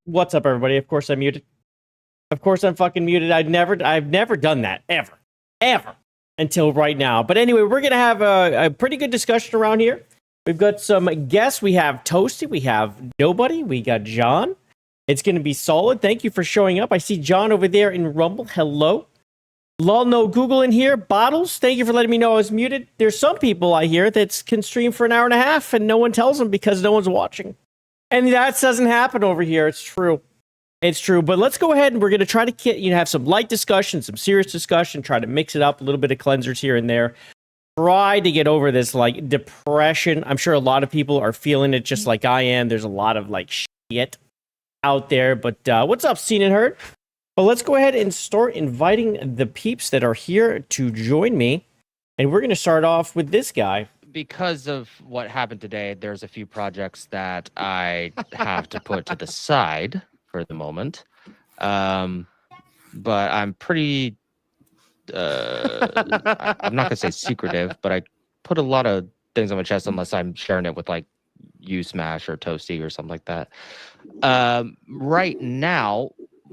What's up, everybody? Of course I'm muted. Of course I'm fucking muted. I've never done that ever until right now. But anyway, we're gonna have a pretty good discussion around here. We've got some guests. We have Toasty. We have Nobody. We got John. It's gonna be solid. Thank you for showing up. I see John over there in Rumble. Hello. Lol, no Google in here. Bottles, thank you for letting me know I was muted. There's some people I hear that can stream for an hour and a half and no one tells them because no one's watching. And that doesn't happen over here. It's true. It's true. But let's go ahead and we're going to try to have some light discussion, some serious discussion, try to mix it up, a little bit of cleansers here and there. Try to get over this like depression. I'm sure a lot of people are feeling it just like I am. There's a lot of like shit out there. But what's up, Seen and Heard? Well, let's go ahead and start inviting the peeps that are here to join me. And we're going to start off with this guy. Because of what happened today, there's a few projects that I have to put to the side for the moment. But I'm pretty, I'm not going to say secretive, but I put a lot of things on my chest unless I'm sharing it with like you, Smash, or Toasty, or something like that. Right now,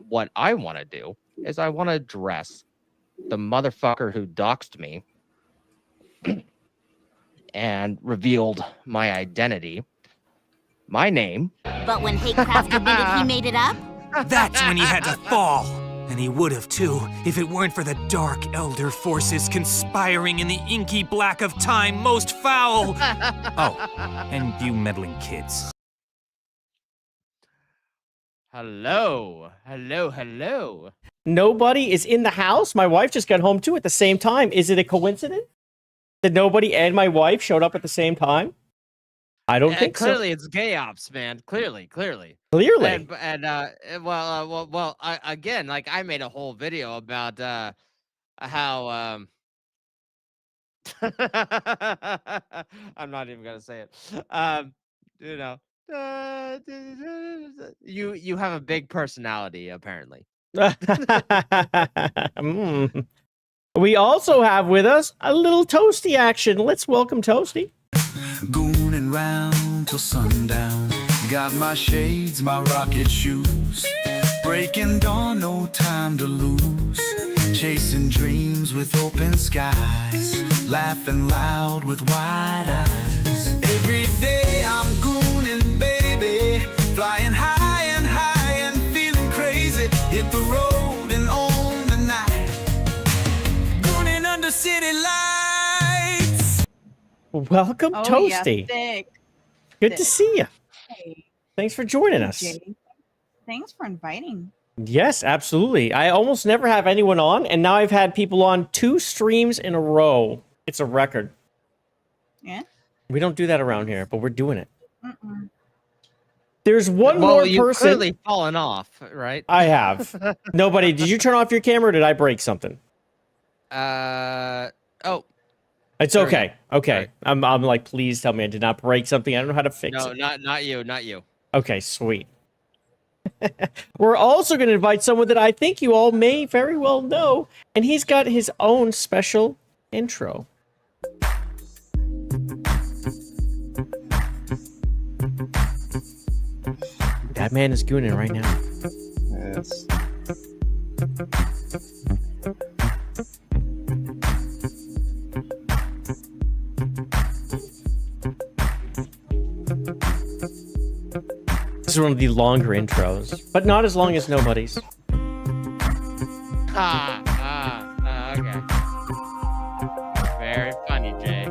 what I want to do is I want to address the motherfucker who doxed me and revealed my identity, my name. But when Hatecraft admitted he made it up? That's when he had to fall. And he would have too, if it weren't for the dark elder forces conspiring in the inky black of time most foul. Oh, and you meddling kids. Hello. Nobody is in the house. My wife just got home too at the same time. Is it a coincidence that Nobody and my wife showed up at the same time? I don't think clearly so. It's gay ops, man. Clearly. And again, like I made a whole video about how I'm not even gonna say it. You know, you have a big personality, apparently. We also have with us a little Toasty action. Let's welcome Toasty. Gooning round till sundown. Got my shades, my rocket shoes. Breaking dawn, no time to lose. Chasing dreams with open skies. Laughing loud with wide eyes. Every day I'm gooning, baby. Flying high and feeling crazy. Hit the road and on the night. Gooning under city lights. Welcome, Toasty. Yeah, Good to see you. Hey. Thanks for joining us. Jay. Thanks for inviting. Yes, absolutely. I almost never have anyone on, and now I've had people on 2 streams in a row. It's a record. Yeah? We don't do that around here, but we're doing it. Mm-mm. There's one more you've person. clearly fallen off, right? I have. Nobody. Did you turn off your camera or did I break something? Oh. It's There we okay. Okay. Right. I'm like, please tell me I did not break something. I don't know how to fix No, it. not you. Okay, sweet. We're also going to invite someone that I think you all may very well know, and he's got his own special intro. That man is gooning right now. Yes. This is one of the longer intros, but not as long as Nobody's. Okay. Very funny, Jay.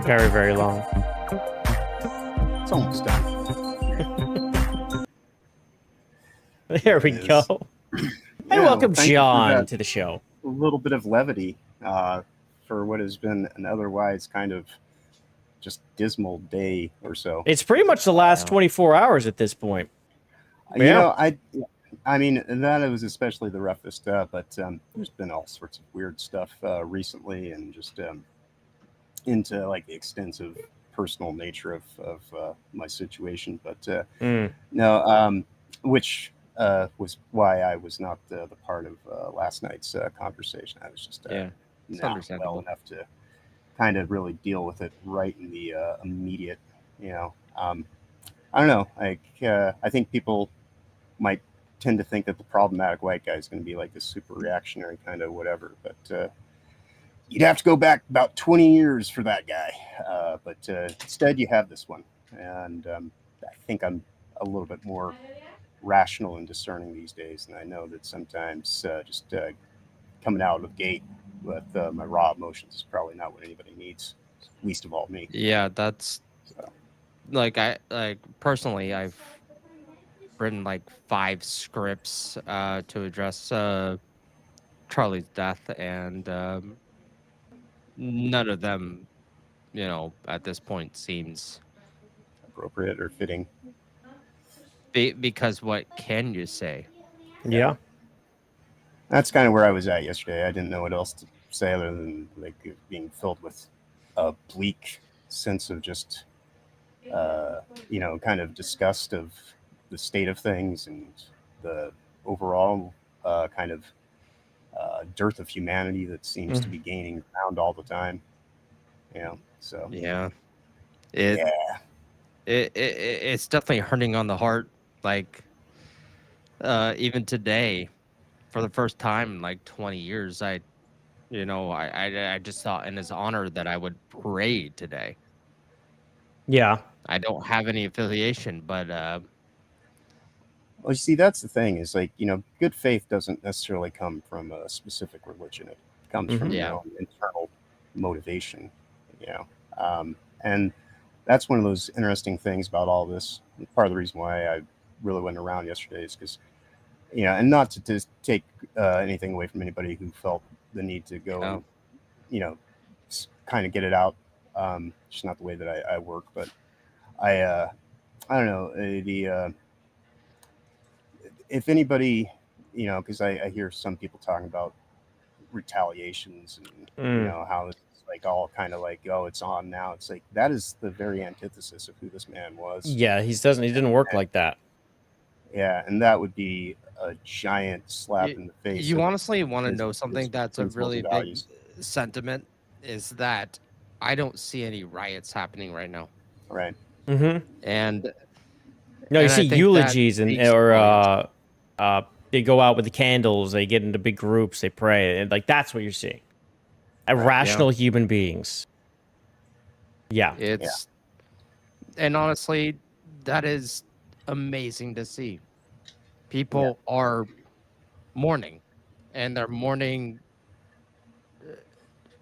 Very, very long. It's almost done. There we go. And welcome thank you for John that. to the show. A little bit of levity for what has been an otherwise kind of just dismal day or so. It's pretty much the last 24 hours at this point. You know, I mean, that was especially the roughest, but there's been all sorts of weird stuff recently, and just into like the extensive personal nature of my situation. But no, which was why I was not the part of last night's conversation. I was just Yeah, it's not understandable. well enough to kind of really deal with it right in the immediate. I don't know. Like I think people might tend to think that the problematic white guy is going to be like this super reactionary kind of whatever, but you'd have to go back about 20 years for that guy. But instead, you have this one, and I think I'm a little bit more rational and discerning these days, and I know that sometimes just coming out of the gate with my raw emotions is probably not what anybody needs, least of all me. Yeah, that's So, like personally, I've written like 5 scripts to address Charlie's death, and none of them, at this point seems appropriate or fitting. because what can you say? Yeah. That's kind of where I was at yesterday. I didn't know what else to say other than like being filled with a bleak sense of just kind of disgust of the state of things and the overall kind of dearth of humanity that seems to be gaining ground all the time. So Yeah, yeah, it's definitely hurting on the heart. Like even today, for the first time in like 20 years, I just thought in his honor that I would pray today. Yeah. I don't have any affiliation, but well, you see, that's the thing is like, good faith doesn't necessarily come from a specific religion. It comes from Yeah. your own internal motivation, and that's one of those interesting things about all this. Part of the reason why I really went around yesterday is because, and not to take anything away from anybody who felt the need to go, and, kind of get it out. Just not the way that I work, but I don't know if anybody, because I hear some people talking about retaliations and how it's like all kind of like, oh, it's on now. It's like that is the very antithesis of who this man was. Yeah, he didn't work like that. Yeah, and that would be a giant slap in the face. You of honestly want to his- know something his that's a principles really and big values. sentiment is that I don't see any riots happening right now. Right. Mm-hmm. And No, you and I see think that eulogies speaks volumes. they go out with the candles, they get into big groups, they pray, and like that's what you're seeing. Rational human beings. Yeah. It's and honestly, that is amazing to see. People are mourning, and they're mourning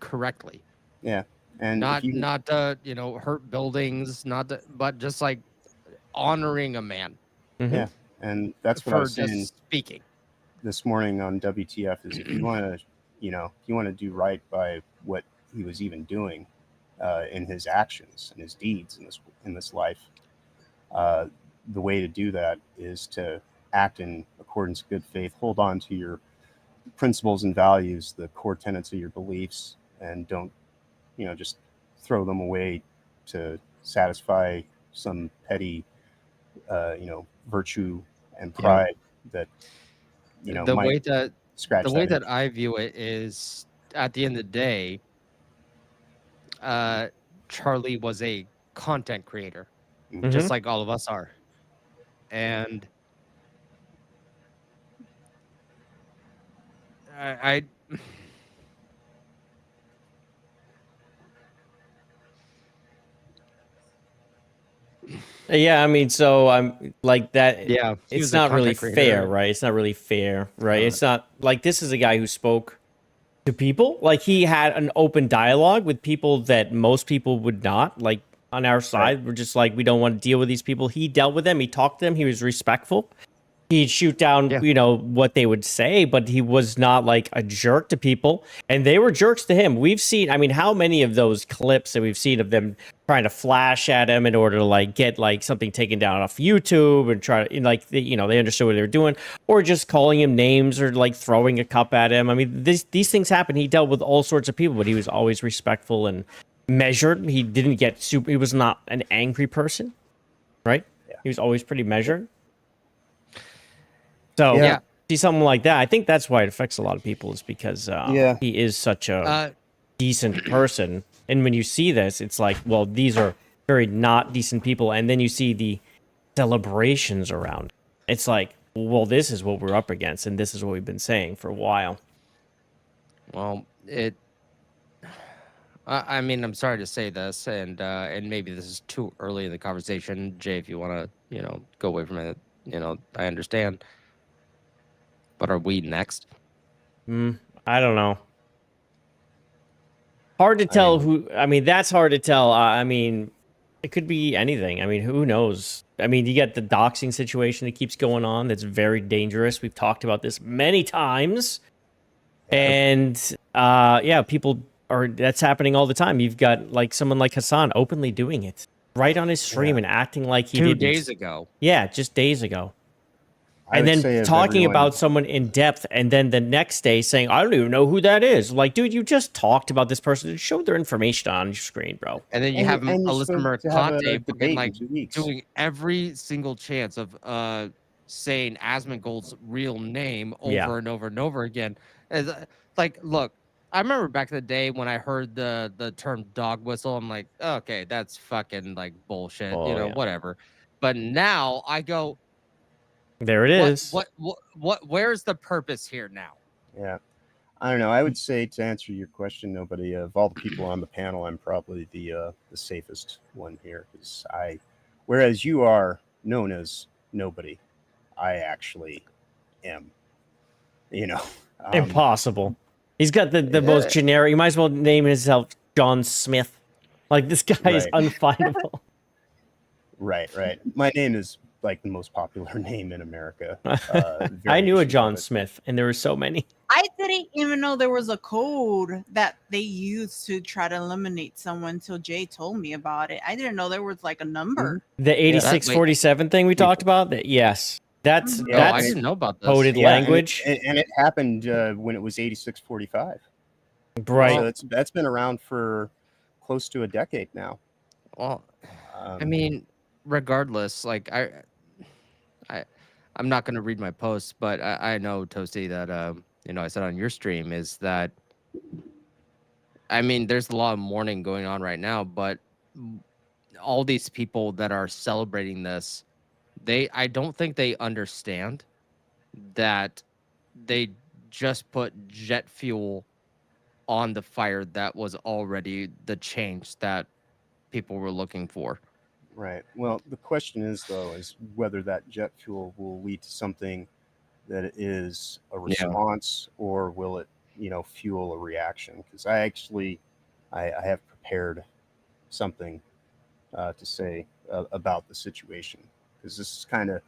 correctly. Yeah. And Not if you, hurt buildings, but just like honoring a man Mhm. yeah, and that's what I for was saying just speaking. this morning on WTF is if you want to, if you want to do right by what he was even doing in his actions and his deeds in this life, the way to do that is to act in accordance with good faith, hold on to your principles and values, the core tenets of your beliefs, and don't, just throw them away to satisfy some petty, virtue and pride that, The might way that scratch the way that that I view it is, at the end of the day, Charlie was a content creator, Mhm. just like all of us are, and I Yeah, I mean, so I'm like that. Yeah, he It's was a not really content fair, creator. right? It's not really fair, right? not. It's not like this is a guy who spoke to people. Like he had an open dialogue with people that most people would not. Like on our side, we're just like we don't want to deal with these people. He dealt with them. He talked to them. He was respectful. He'd shoot down, what they would say, but he was not like a jerk to people, and they were jerks to him. We've seen, I mean, how many of those clips that we've seen of them trying to flash at him in order to like get like something taken down off YouTube and try to like, they understood what they were doing, or just calling him names or like throwing a cup at him. I mean, these things happen. He dealt with all sorts of people, but he was always respectful and measured. He didn't get he was not an angry person, right? Yeah. He was always pretty measured. So Yeah. see something like that. I think that's why it affects a lot of people, is because Yeah. he is such a Uh, decent person. And when you see this, it's like, well, these are very not decent people. And then you see the celebrations around. It's like, well, this is what we're up against, and this is what we've been saying for a while. well, I mean, I'm sorry to say this, and maybe this is too early in the conversation, Jay. If you want to, go away from it, I understand. But are we next? I don't know. Hard to tell who. I mean, that's hard to tell. I mean, it could be anything. I mean, who knows? I mean, you get the doxing situation that keeps going on. That's very dangerous. We've talked about this many times, and people are. That's happening all the time. You've got like someone like Hassan openly doing it right on his stream and acting like he 2 didn't. days ago. Yeah, just days ago. I And would say then of talking everyone- about someone in depth, and then the next day saying, I don't even know who that is. Like, dude, you just talked about this person and showed their information on your screen, bro. And then you And- have and you're Alyssa supposed to have a Mercante debate fucking in like 2 weeks. doing every single chance of saying Asmongold's real name over Yeah. and over and over again. Like, look, I remember back in the day when I heard the term dog whistle, I'm like, okay, that's fucking like bullshit, Oh, yeah. whatever. But now I go, There it is. where's the purpose here now? Yeah. I don't know. I would say, to answer your question, nobody of all the people on the panel, I'm probably the safest one here, because whereas you are known as nobody, I actually am. Impossible. He's got the most generic. You might as well name himself John Smith. Like, this guy is Right. unfindable. Right. My name is like the most popular name in America. I knew a variations John of it. Smith, and there were so many. I didn't even know there was a code that they used to try to eliminate someone until Jay told me about it. I didn't know there was like a number. The 8647 thing we talked about, yes. That's Mhm. Oh, I that's didn't know about this. coded Yeah, language. and it happened when it was 8645. Right. So that's been around for close to a decade now. Well, I mean, regardless, like I'm not going to read my posts, but I know, Toasty, that I said on your stream is that, I mean, there's a lot of mourning going on right now, but all these people that are celebrating this, I don't think they understand that they just put jet fuel on the fire that was already the change that people were looking for. Right. Well, the question is, though, is whether that jet fuel will lead to something that is a response, or will it, fuel a reaction? Because I have prepared something to say about the situation. Because this is kind of,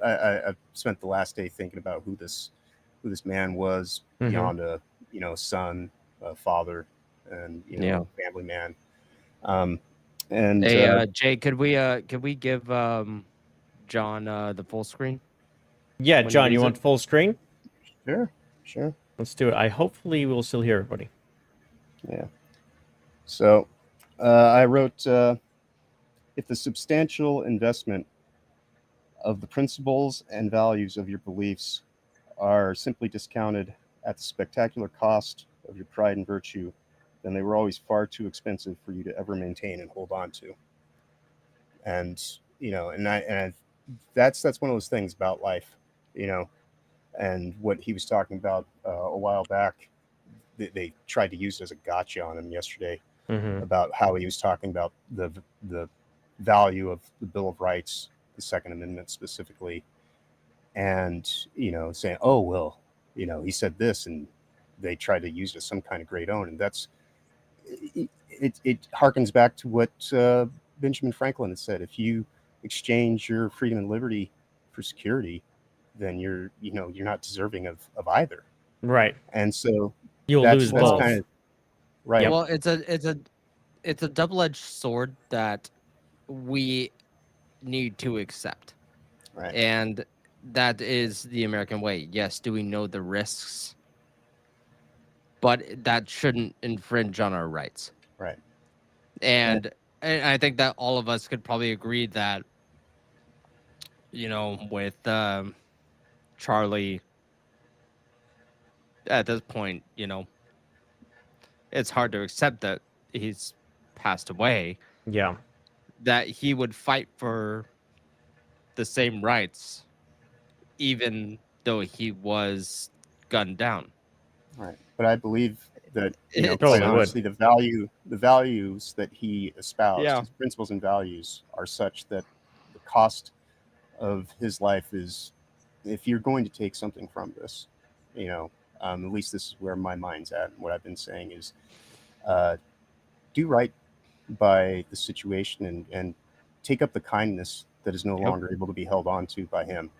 I've spent the last day thinking about who this man was, Mhm. beyond a son, a father, and family man. And Hey, Jay, could we give John the full screen? Yeah, when he John, you reads want it? full screen? Sure. Let's do it. I hopefully will still hear everybody. Yeah. So I wrote, if the substantial investment of the principles and values of your beliefs are simply discounted at the spectacular cost of your pride and virtue, then they were always far too expensive for you to ever maintain and hold on to. And, that's one of those things about life, and what he was talking about a while back. They tried to use it as a gotcha on him yesterday, about how he was talking about the value of the Bill of Rights, the Second Amendment specifically, and saying, oh well, he said this, and they tried to use it as some kind of great own, and that's it harkens back to what Benjamin Franklin had said: if you exchange your freedom and liberty for security, then you're not deserving of either. Right. And so You'll lose that's both. kind of right. Well, it's a double-edged sword that we need to accept. Right. And that is the American way. Yes, do we know the risks? But that shouldn't infringe on our rights. Right. And I think that all of us could probably agree that, with Charlie, at this point, it's hard to accept that he's passed away, Yeah. that he would fight for the same rights, even though he was gunned down. Right. But I believe that, It quite totally would. honestly, the values that he espoused, Yeah. his principles and values, are such that the cost of his life is, if you're going to take something from this, at least this is where my mind's at. And what I've been saying is, do right by the situation and take up the kindness that is no longer able to be held on to by him.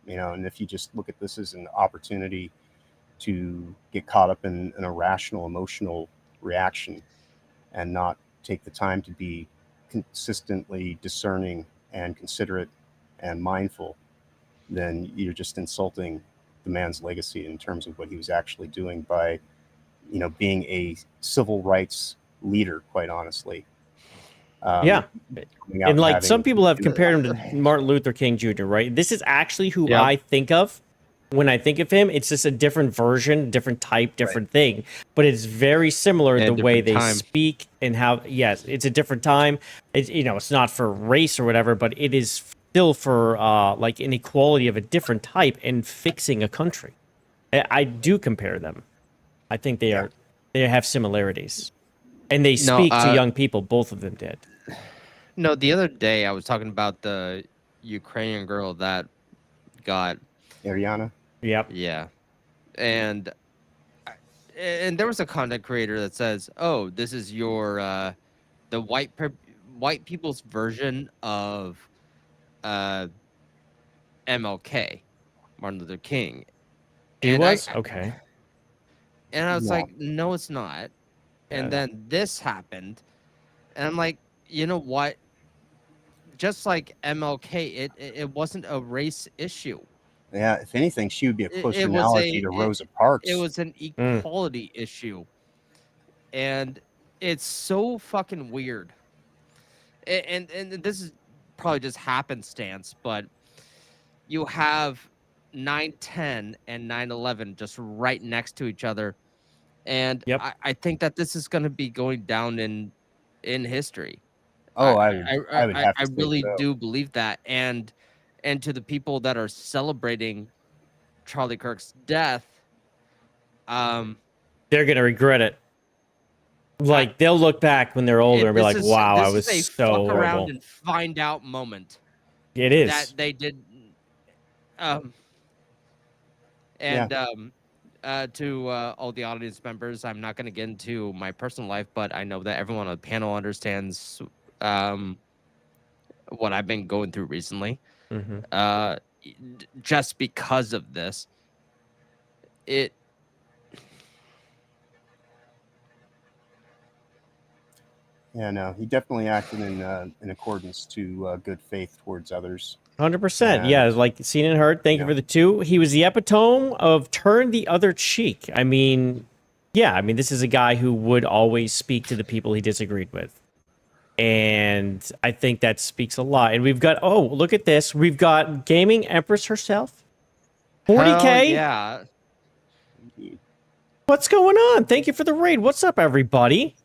And if you just look at this as an opportunity to get caught up in an irrational emotional reaction and not take the time to be consistently discerning and considerate and mindful, then you're just insulting the man's legacy in terms of what he was actually doing by, being a civil rights leader, quite honestly. Yeah. coming out And like having- some people have compared him to Martin Luther King Jr., right? This is actually who Yep. I think of when I think of him. It's just a different version, different type, different thing. But it's very similar Yeah, the way different they time. speak and how, yes, it's a different time. It's, it's not for race or whatever, but it is still for like inequality of a different type and fixing a country. I do compare them. I think they have similarities. And they speak to young people. Both of them did. No, the other day I was talking about the Ukrainian girl that got, Ariana. Yep. yeah, and there was a content creator that says, "Oh, this is your the white people's version of MLK, Martin Luther King." He And was? I Okay. was No. like, "No, it's not." And Yeah. then this happened, and I'm like, you know what? Just like MLK, it wasn't a race issue. Yeah, if anything, she would be a It- closer it was analogy a- to it- Rosa Parks. It was an equality issue, and it's so fucking weird. And this is probably just happenstance, but you have 9/10 and 9/11 just right next to each other, and Yep. I think that this is going to be going down in history. Oh, I would have to I think really so. do believe that, and to the people that are celebrating Charlie Kirk's death, They're going to regret it. Like, they'll look back when they're older and be like, wow, I was this is a so fuck around horrible. and find out moment It is. that they did. To all the audience members, I'm not going to get into my personal life, but I know that everyone on the panel understands what I've been going through recently. Mhm. Just because of this, it. Yeah, no, he definitely acted in accordance to good faith towards others. 100%. Yeah. Yeah, like seen and heard. Thank you Yeah. for the two. He was the epitome of turn the other cheek. I mean, this is a guy who would always speak to the people he disagreed with. And I think that speaks a lot. And we've got, look at this. We've got Gaming Empress herself. 40K? Hell yeah. What's going on? Thank you for the raid. What's up, everybody?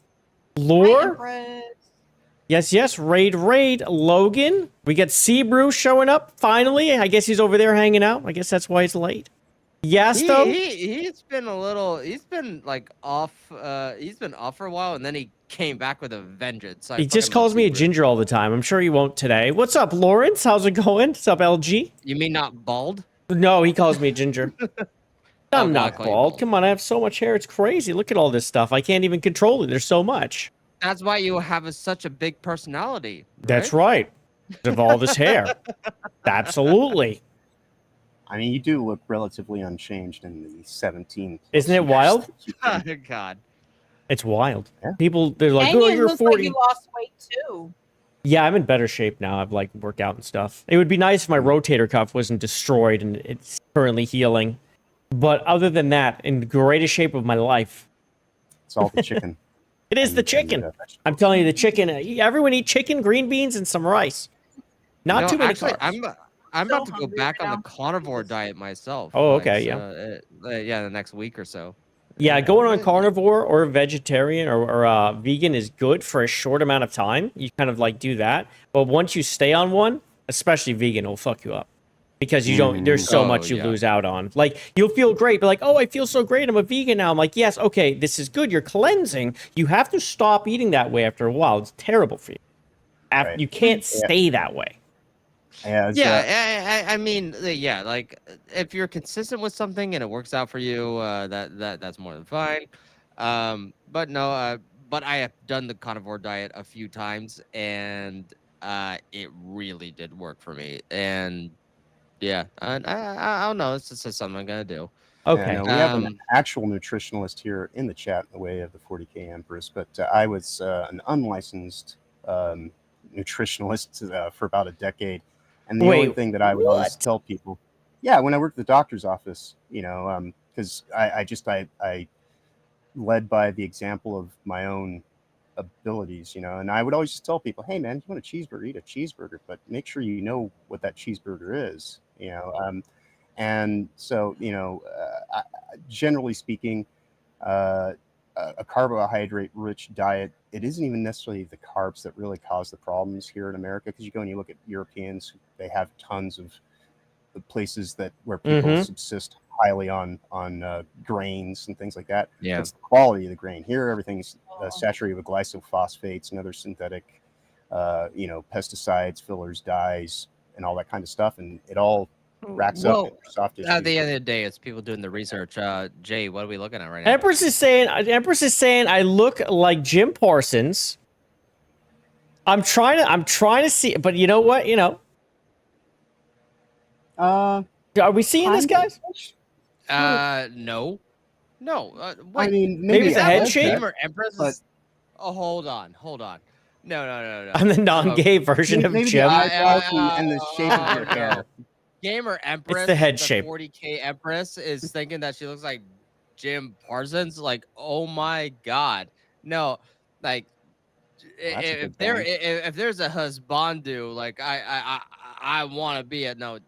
Hi, Lore? Empress. Yes. Raid. Logan. We got Seabrew showing up finally. I guess he's over there hanging out. I guess that's why he's late. Yes, though. He's been he's been like off. He's been off for a while, and then he came back with a vengeance. He just calls me a ginger all the time. I'm sure he won't today. What's up, Lawrence? How's it going? What's up, LG? You mean not bald? No, he calls me a ginger. I'm Oh, not call you bald. bald. Come on, I have so much hair. It's crazy. Look at all this stuff. I can't even control it. There's so much. That's why you have such a big personality. That's right. Of all this hair. Absolutely. I mean, you do look relatively unchanged in the 17. Isn't it wild? Oh, God. It's wild. Yeah. People, they're like, And oh, you you're look 40. like you lost weight too. Yeah, I'm in better shape now. I've like worked out and stuff. It would be nice if my rotator cuff wasn't destroyed and it's currently healing. But other than that, in the greatest shape of my life. It's all the chicken. It is the chicken. vegetables. I'm telling you, the chicken. Everyone eat chicken, green beans, and some rice. Not No, too many actually, carbs. I'm so about to go hungry back right on the now. carnivore diet myself. Oh, like, okay, so, yeah, the next week or so. Yeah, going on carnivore or vegetarian or vegan is good for a short amount of time. You kind of like do that, but once you stay on one, especially vegan, will fuck you up because you don't. There's so Oh, much you yeah. lose out on. Like you'll feel great, but like, oh, I feel so great. I'm a vegan now. I'm like, yes, okay, this is good. You're cleansing. You have to stop eating that way after a while. It's terrible for you. Right. You can't stay that way. Yeah, it's, Yeah, I mean, yeah, like if you're consistent with something and it works out for you, that's more than fine. But no, but I have done the carnivore diet a few times, and it really did work for me. And yeah, I don't know. It's just something I'm gonna do. Okay. Yeah, no, we have an Um, actual nutritionalist here in the chat in the way of the 40K Empress, but I was an unlicensed nutritionalist for about a decade. And the only Wait, thing that I would always what? tell people, yeah, when I worked at the doctor's office, you know, because I led by the example of my own abilities, you know, and I would always just tell people, hey, man, if you want a cheeseburger, eat a cheeseburger, but make sure you know what that cheeseburger is, you know. And so, you know, generally speaking, a carbohydrate-rich diet, it isn't even necessarily the carbs that really cause the problems here in America. Because you go and you look at Europeans, they have tons of the places where people subsist highly on grains and things like that. Yeah. It's the quality of the grain. Here, everything's saturated with glyphosate and other synthetic, you know, pesticides, fillers, dyes, and all that kind of stuff, and it all racks up in your soft tissue. At the end of the day, it's people doing the research. Jay, what are we looking at right now? Empress is saying I look like Jim Parsons. I'm trying to see, but you know what? You know, are we seeing this, guys? No. I Wait, mean, maybe it's a head like shape? that, Gamer Empress but- is... Oh, hold on. No. I'm the non-gay version of maybe Jim. the eyebrows and the shape of your hair. Gamer Empress, the head shape. 40K Empress is thinking that she looks like Jim Parsons. Like, oh my god, no! Like, That's a good if there's a husbandu, like I want to be a no.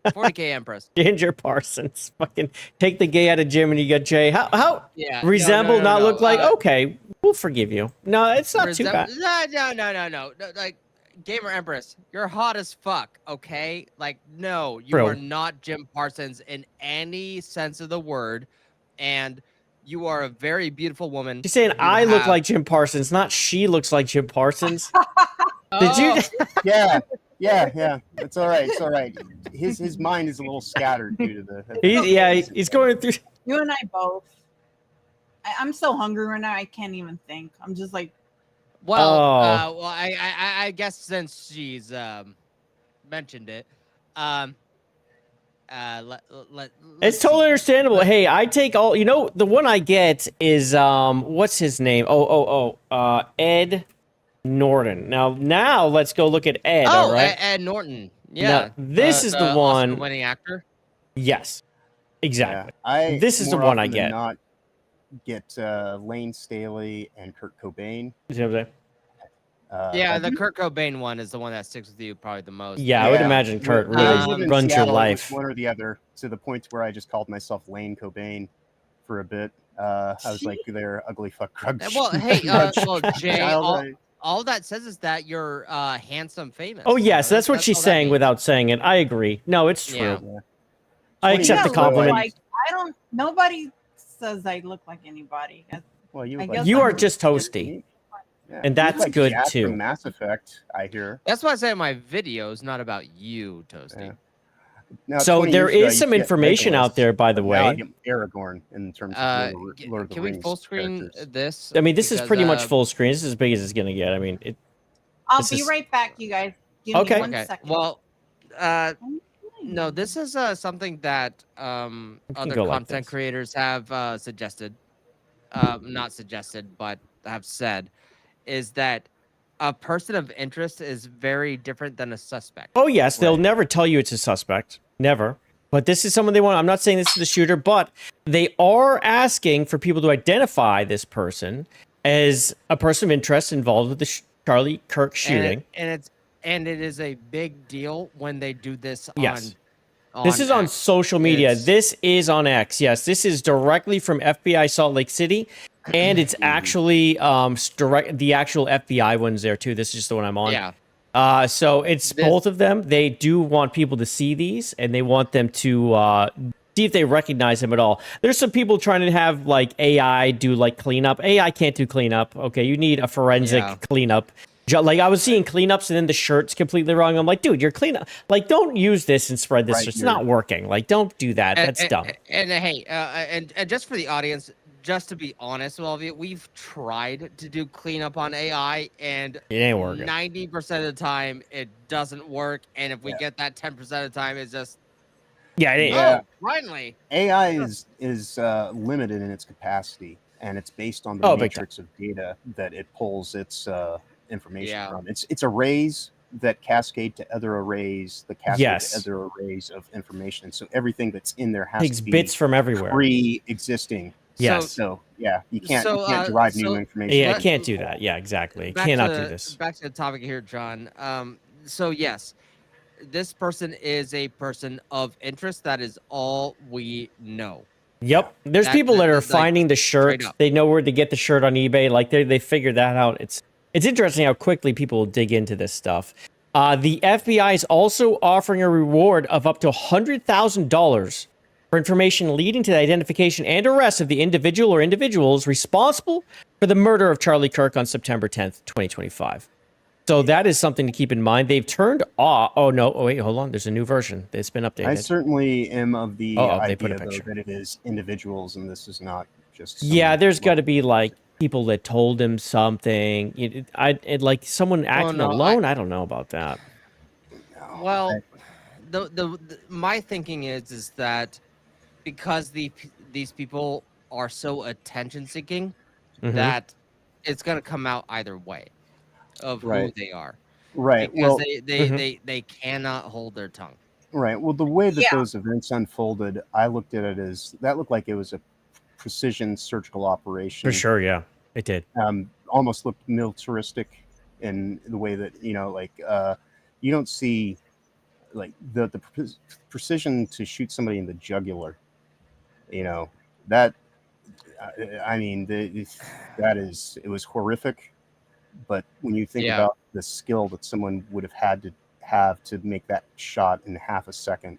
40K Empress. Ginger Parsons. Fucking take the gay out of Jim and you got Jay. How Yeah, resemble, not look like? no, Okay, we'll forgive you. No, it's not too bad. No. Like, Gamer Empress, you're hot as fuck, okay? Like, no, you Bro. are not Jim Parsons in any sense of the word, and you are a very beautiful woman. She's saying You I look have- like Jim Parsons, not she looks like Jim Parsons. Did you? Yeah. It's all right. It's all right. His mind is a little scattered due to the. He's going through. You and I both. I'm so hungry right now. I can't even think. I'm just like, Well, Oh. I guess since she's mentioned it, It's totally understandable. Hey, I take all. You know, the one I get is what's his name? Ed Norton. Now let's go look at Ed. all right. Ed Norton. Yeah, this is the one- Oscar-winning actor. Yes. Exactly. I This is the more one I often than get. Not get Lane Staley and Kurt Cobain. You see what I'm saying? Yeah, the Kurt Cobain one is the one that sticks with you probably the most. Yeah, I would imagine Kurt When I really lived in runs your Seattle, it was life. one or the other, to the point where I just called myself Lane Cobain for a bit. I was like their ugly fuck drug. Well, hey, Jay, child, all that says is that you're handsome, famous. Oh yes, that's what she's all that saying means. without saying it. I agree. No, it's true. Yeah. I accept the yeah, compliment. Like, I don't. Nobody says I look like anybody. Well, you, I look guess like- You are I'm- just toasty. Yeah, And you look that's like good, Jack too. From Mass Effect, I hear. That's why I say my videos not about you, Toasty. Yeah. Now, So 20 there years ago, is you some get information Legolas, out there, by the but now I way. get Aragorn in terms of Lord of the Can we Rings full screen characters. this? I mean, this is Because, pretty much full screen. This is as big as it's gonna get. I mean, I'll This be is- right back, you guys. Give Okay. me one Okay. second. Well, no, this is something that other go like content this. creators have suggested. Not suggested, but have said, is that a person of interest is very different than a suspect. oh yes, they'll Right. never tell you it's a suspect. Never. But this is someone they want. I'm not saying this is the shooter, but they are asking for people to identify this person as a person of interest involved with the Charlie Kirk shooting. And and it is a big deal when they do this Yes. on This is on X. social media. It's- This is on X. Yes, this is directly from FBI Salt Lake City, and it's actually direct. The actual FBI one's there too. This is just the one I'm on. Yeah. So it's both of them. They do want people to see these, and they want them to see if they recognize them at all. There's some people trying to have like AI do like cleanup. AI can't do cleanup. Okay, you need a forensic cleanup. Like I was seeing cleanups and then the shirt's completely wrong. I'm like, dude, you're cleanup. Like, don't use this and spread this. It's not working. Like, don't do that. That's dumb. And hey, and just for the audience, just to be honest with all of you, we've tried to do cleanup on AI, and It ain't working. 90% of the time it doesn't work. And if we get that 10% of the time, it's just it ain't. Yeah. finally. AI is limited in its capacity, and it's based on the matrix of data that it pulls its information from. It's arrays that cascade to other arrays that cascade to other arrays of information. So everything that's in there has takes to be bits from everywhere. Pre-existing. Yes. So yeah, you can't derive new information. Yeah, it can't do that. Yeah, exactly. It cannot do this. Back to the topic here, John. So yes, this person is a person of interest. That is all we know. Yep. There's people that are finding the shirt. They know where to get the shirt on eBay. Like they figured that out. It's interesting how quickly people dig into this stuff. The FBI is also offering a reward of up to $100,000 for information leading to the identification and arrest of the individual or individuals responsible for the murder of Charlie Kirk on September 10th, 2025. So that is something to keep in mind. They've turned off. Oh, no. Oh, wait, hold on. There's a new version. It's been updated. I certainly am of the they put a idea, though, picture. that it is individuals, and this is not just... There's got to be, like, people that told him something. Like someone acting alone. I don't know about that. No, well, my thinking is that because these people are so attention seeking that it's gonna come out either way of who they are. Right. Because they cannot hold their tongue. Right. Well, the way that those events unfolded, I looked at it as that looked like it was a precision surgical operation. For sure, yeah, it did. Almost looked militaristic in the way that you don't see like the precision to shoot somebody in the jugular. That I mean it was horrific, but when you think about the skill that someone would have had to have to make that shot in half a second.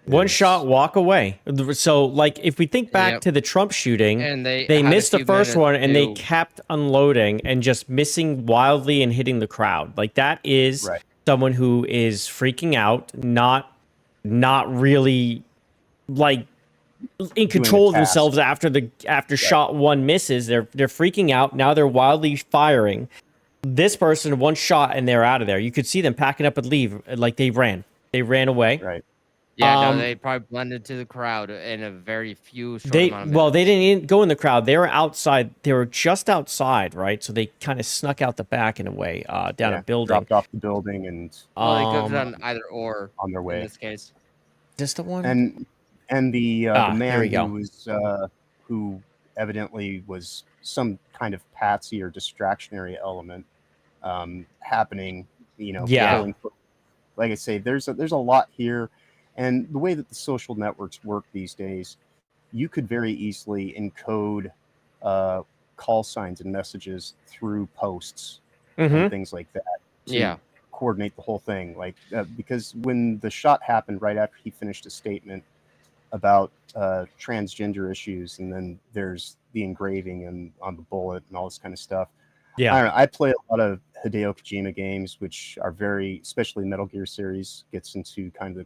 One shot, walk away. So, like, if we think back to the Trump shooting, and they missed the first one, and they kept unloading and just missing wildly and hitting the crowd. Like, that is someone who is freaking out, not really, like, in control of themselves after shot one misses. They're freaking out. Now they're wildly firing. This person, one shot, and they're out of there. You could see them packing up and leave. Like, they ran away. Right. Yeah, no, they probably blended to the crowd in a very few short amount of minutes. Well, they didn't go in the crowd. They were outside. They were just outside, right? So they kind of snuck out the back in a way, down a building. Dropped off the building and well, they could have done either or on their way. In this case. Just the one? And the man who evidently was some kind of patsy or distractionary element happening, like I say, there's a lot here. And the way that the social networks work these days, you could very easily encode call signs and messages through posts and things like that to coordinate the whole thing. Like because when the shot happened right after he finished a statement about transgender issues, and then there's the engraving and on the bullet and all this kind of stuff. Yeah, I don't know. I play a lot of Hideo Kojima games, which are especially Metal Gear series gets into kind of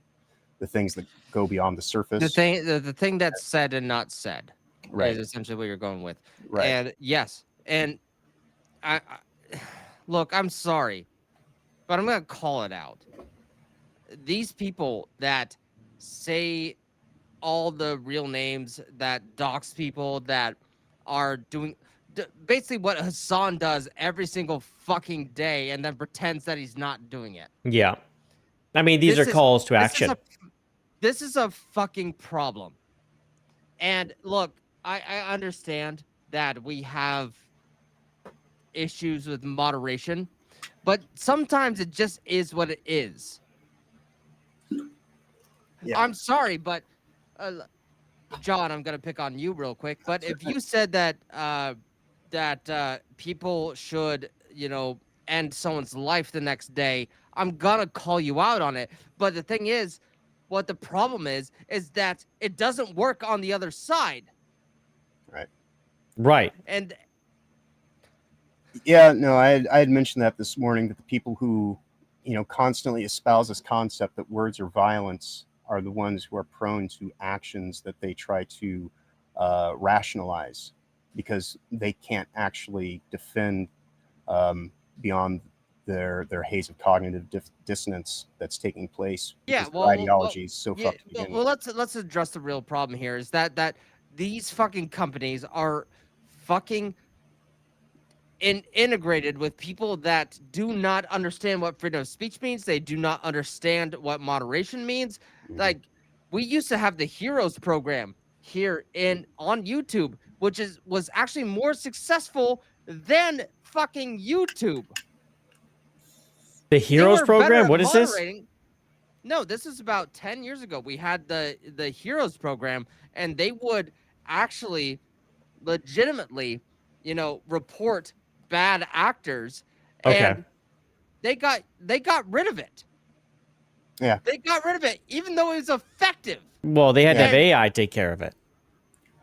the things that go beyond the surface. The thing that's said and not said, right, is essentially what you're going with. Right. And yes, and I look, I'm sorry, but I'm gonna call it out. These people that say all the real names, that dox people, that are doing basically what Hassan does every single fucking day, and then pretends that he's not doing it. Yeah, I mean, these are calls to action. This is a fucking problem. And look, I understand that we have issues with moderation, But sometimes it just is what it is. Yeah. I'm sorry, but John, I'm gonna pick on you real quick. But if you said that people should, end someone's life the next day, I'm gonna call you out on it. But the thing is, what the problem is that it doesn't work on the other side. Right. And Yeah, no, I had mentioned that this morning, that the people who, constantly espouse this concept that words are violence are the ones who are prone to actions that they try to rationalize, because they can't actually defend beyond their haze of cognitive dissonance that's taking place. Yeah, Because their ideology is so fucked to begin with. let's address the real problem here. Is that these fucking companies are fucking integrated with people that do not understand what freedom of speech means. They do not understand what moderation means. Like, we used to have the Heroes program here on YouTube, which was actually more successful than fucking YouTube. The Heroes were program? better at What is this? moderating. No, this is about 10 years ago. We had the Heroes program, and they would actually legitimately, report bad actors, Okay. and they got rid of it. Yeah. They got rid of it, even though it was effective. Well, they had to have Yeah. AI take care of it.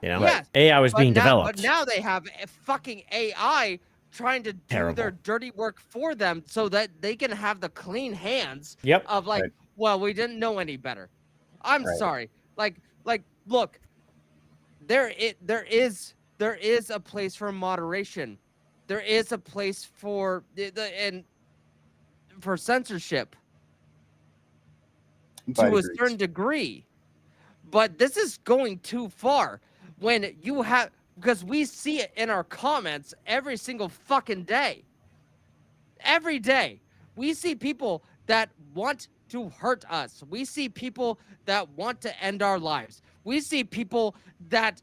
Yes, AI was being developed. But now they have a fucking AI trying to do their dirty work for them so that they can have the clean hands of like, well, we didn't know any better. I'm sorry. Like, look, there is a place for moderation. There is a place for for censorship to a certain degree. But this is going too far when you have, because we see it in our comments every single fucking day. Every day. We see people that want to hurt us. We see people that want to end our lives. We see people that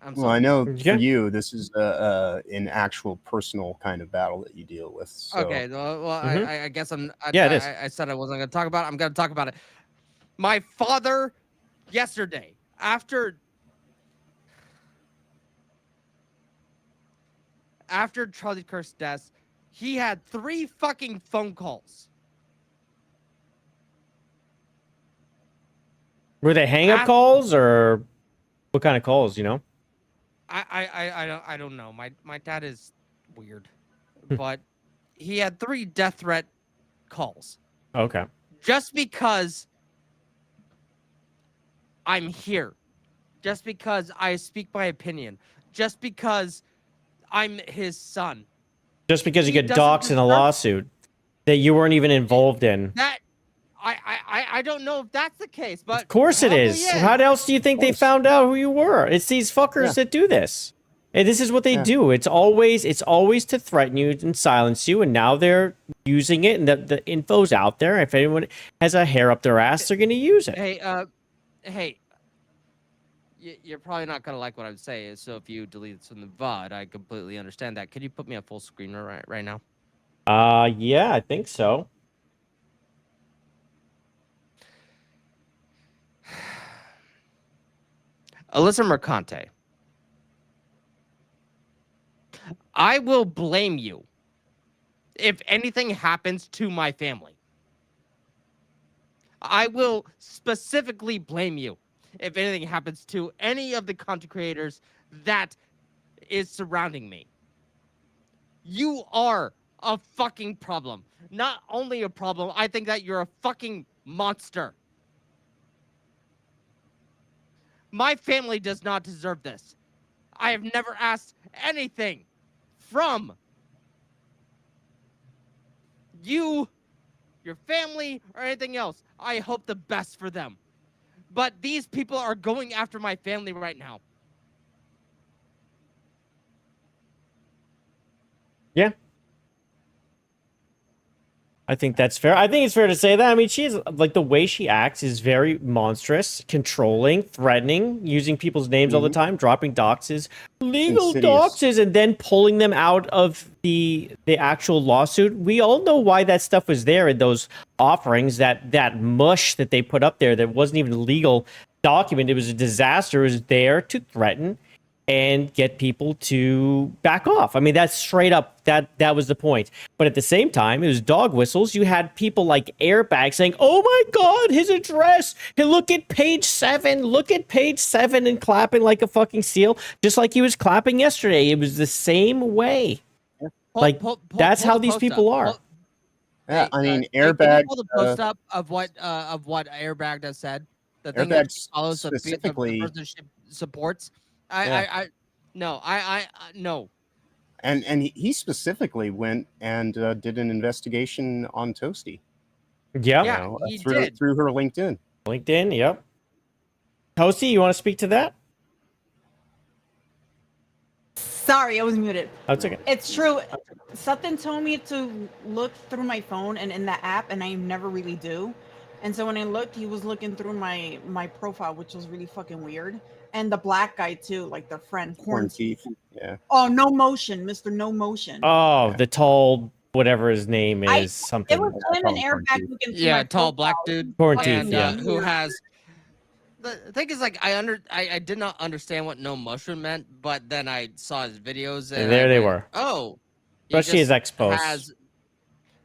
I'm sorry. Well, I know for you, this is an actual personal kind of battle that you deal with. So. Okay, well, I guess it is. I said I wasn't going to talk about it. I'm going to talk about it. My father, yesterday, after Charlie Kirk's death, he had 3 fucking phone calls. Were they hang-up calls, or what kind of calls, I don't know. My dad is weird, but he had 3 death threat calls. Okay. Just because I'm here, just because I speak my opinion, just because I'm his son, just because you get doxxed in a lawsuit that you weren't even involved in. That I don't know if that's the case, but of course it is. How else do you think they found out who you were? It's these fuckers that do this. And this is what they do. It's always to threaten you and silence you, and now they're using it, and the info's out there. If anyone has a hair up their ass, they're gonna use it. Hey, you're probably not gonna like what I'm saying, so if you delete this from the VOD, I completely understand that. Could you put me on full screen right now? Yeah, I think so. Alyssa Mercante, I will blame you if anything happens to my family. I will specifically blame you if anything happens to any of the content creators that is surrounding me. You are a fucking problem. Not only a problem, I think that you're a fucking monster. My family does not deserve this. I have never asked anything from you, your family, or anything else. I hope the best for them. But these people are going after my family right now. Yeah. I think that's fair. I think it's fair to say that. I mean, she's like the way she acts is very monstrous, controlling, threatening, using people's names all the time, dropping doxes, legal Insidious. doxes, and then pulling them out of the actual lawsuit. We all know why that stuff was there in those offerings. That mush that they put up there that wasn't even a legal document. It was a disaster. It was there to threaten and get people to back off. I mean, that's straight up, that was the point. But at the same time, it was dog whistles. You had people like Airbag saying, oh my God, his address. Hey, look at page 7. Look at page 7 and clapping like a fucking seal, just like he was clapping yesterday. It was the same way. Like, that's how these people are. Yeah, I mean, Can you Airbag. pull the post up of what Airbag has said? The thing Airbag that follows the specifically- person supports. No. And he specifically went and did an investigation on Toasty. Yeah. Yeah. He through did. through her LinkedIn. LinkedIn, yep. Toasty, you want to speak to that? Sorry, I was muted. That's okay. It's true. Something told me to look through my phone and in the app, and I never really do. And so when I looked, he was looking through my profile, which was really fucking weird. And the black guy too, like their friend, Corn Quarantine. teeth. Yeah. Oh, no motion, Mr. No Motion. Oh, the tall, whatever his name is, something. It was him and Corn Airbag teeth. looking through Yeah, my tall profile. black dude. Quarantine, And yeah. who has the thing is, like, I did not understand what no motion meant, but then I saw his videos and There I they went, were. Oh, he Especially his just ex posts.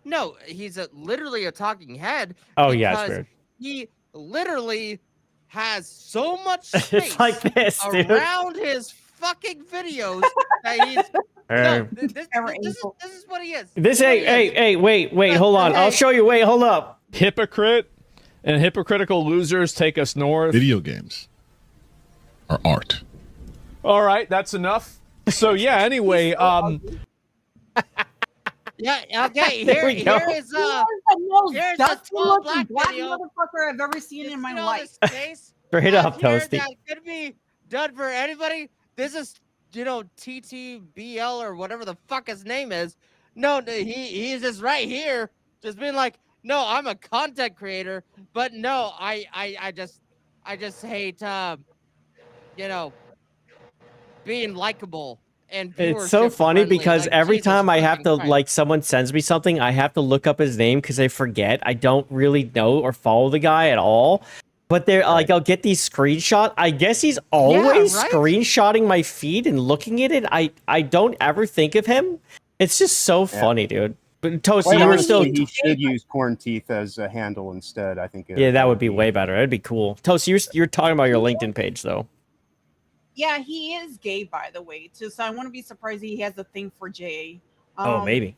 No, he's literally a talking head. Oh, yeah, it's because weird. He literally has so much space It's like this, dude. around his fucking videos that he's. No, this is what he is. This, hey, wait, hold on. I'll show you. Wait, hold up. Hypocrite and hypocritical losers take us north. Video games are art. All right, that's enough. So yeah, anyway, Yeah, okay, There we go. here is He was the most here's a dusty tall looking black black video. motherfucker I've ever seen in my see all life. this space Straight out up, here Toasty. that could be done for anybody. This is, TTBL or whatever the fuck his name is. No, he's just right here, just being like, no, I'm a content creator, but no, I just hate, being likable. And It's so viewership funny friendly. because Like, every Jesus time I have fucking to, Christ. like, someone sends me something, I have to look up his name because I forget. I don't really know or follow the guy at all. But they're like, I'll get these screenshots. I guess he's always right? screenshotting my feed and looking at it. I don't ever think of him. It's just so funny, dude. But Toasty, Quite you were honestly, still. he should use Corn Teeth as a handle instead. I think. Yeah, that would be way better. That'd be cool. Toasty, you're talking about your LinkedIn page, though. Yeah, he is gay, by the way, too. So I wouldn't be surprised he has a thing for Jay. Oh, maybe.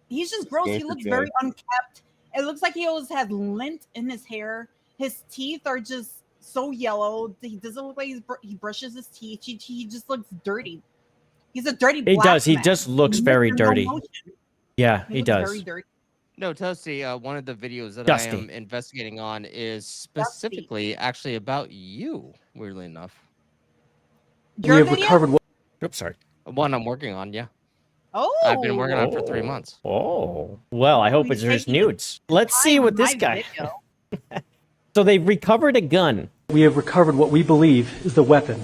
He's just gross. Gay He for looks Jay. very unkept. It looks like he always has lint in his hair. His teeth are just so yellow. He doesn't look like he brushes his teeth. He just looks dirty. He's a dirty He black does. He man. just looks very Mr. No dirty. Motion. Yeah, He he looks does. very dirty. No, Toasty, one of the videos that Dusty. I am investigating on is specifically actually about you, weirdly enough. Your video? Oops, sorry. One I'm working on, yeah. Oh, I've been working on it for 3 months. Oh, well, I hope He's it's just taking nudes. Let's see what this My guy. video. So they've recovered a gun. We have recovered what we believe is the weapon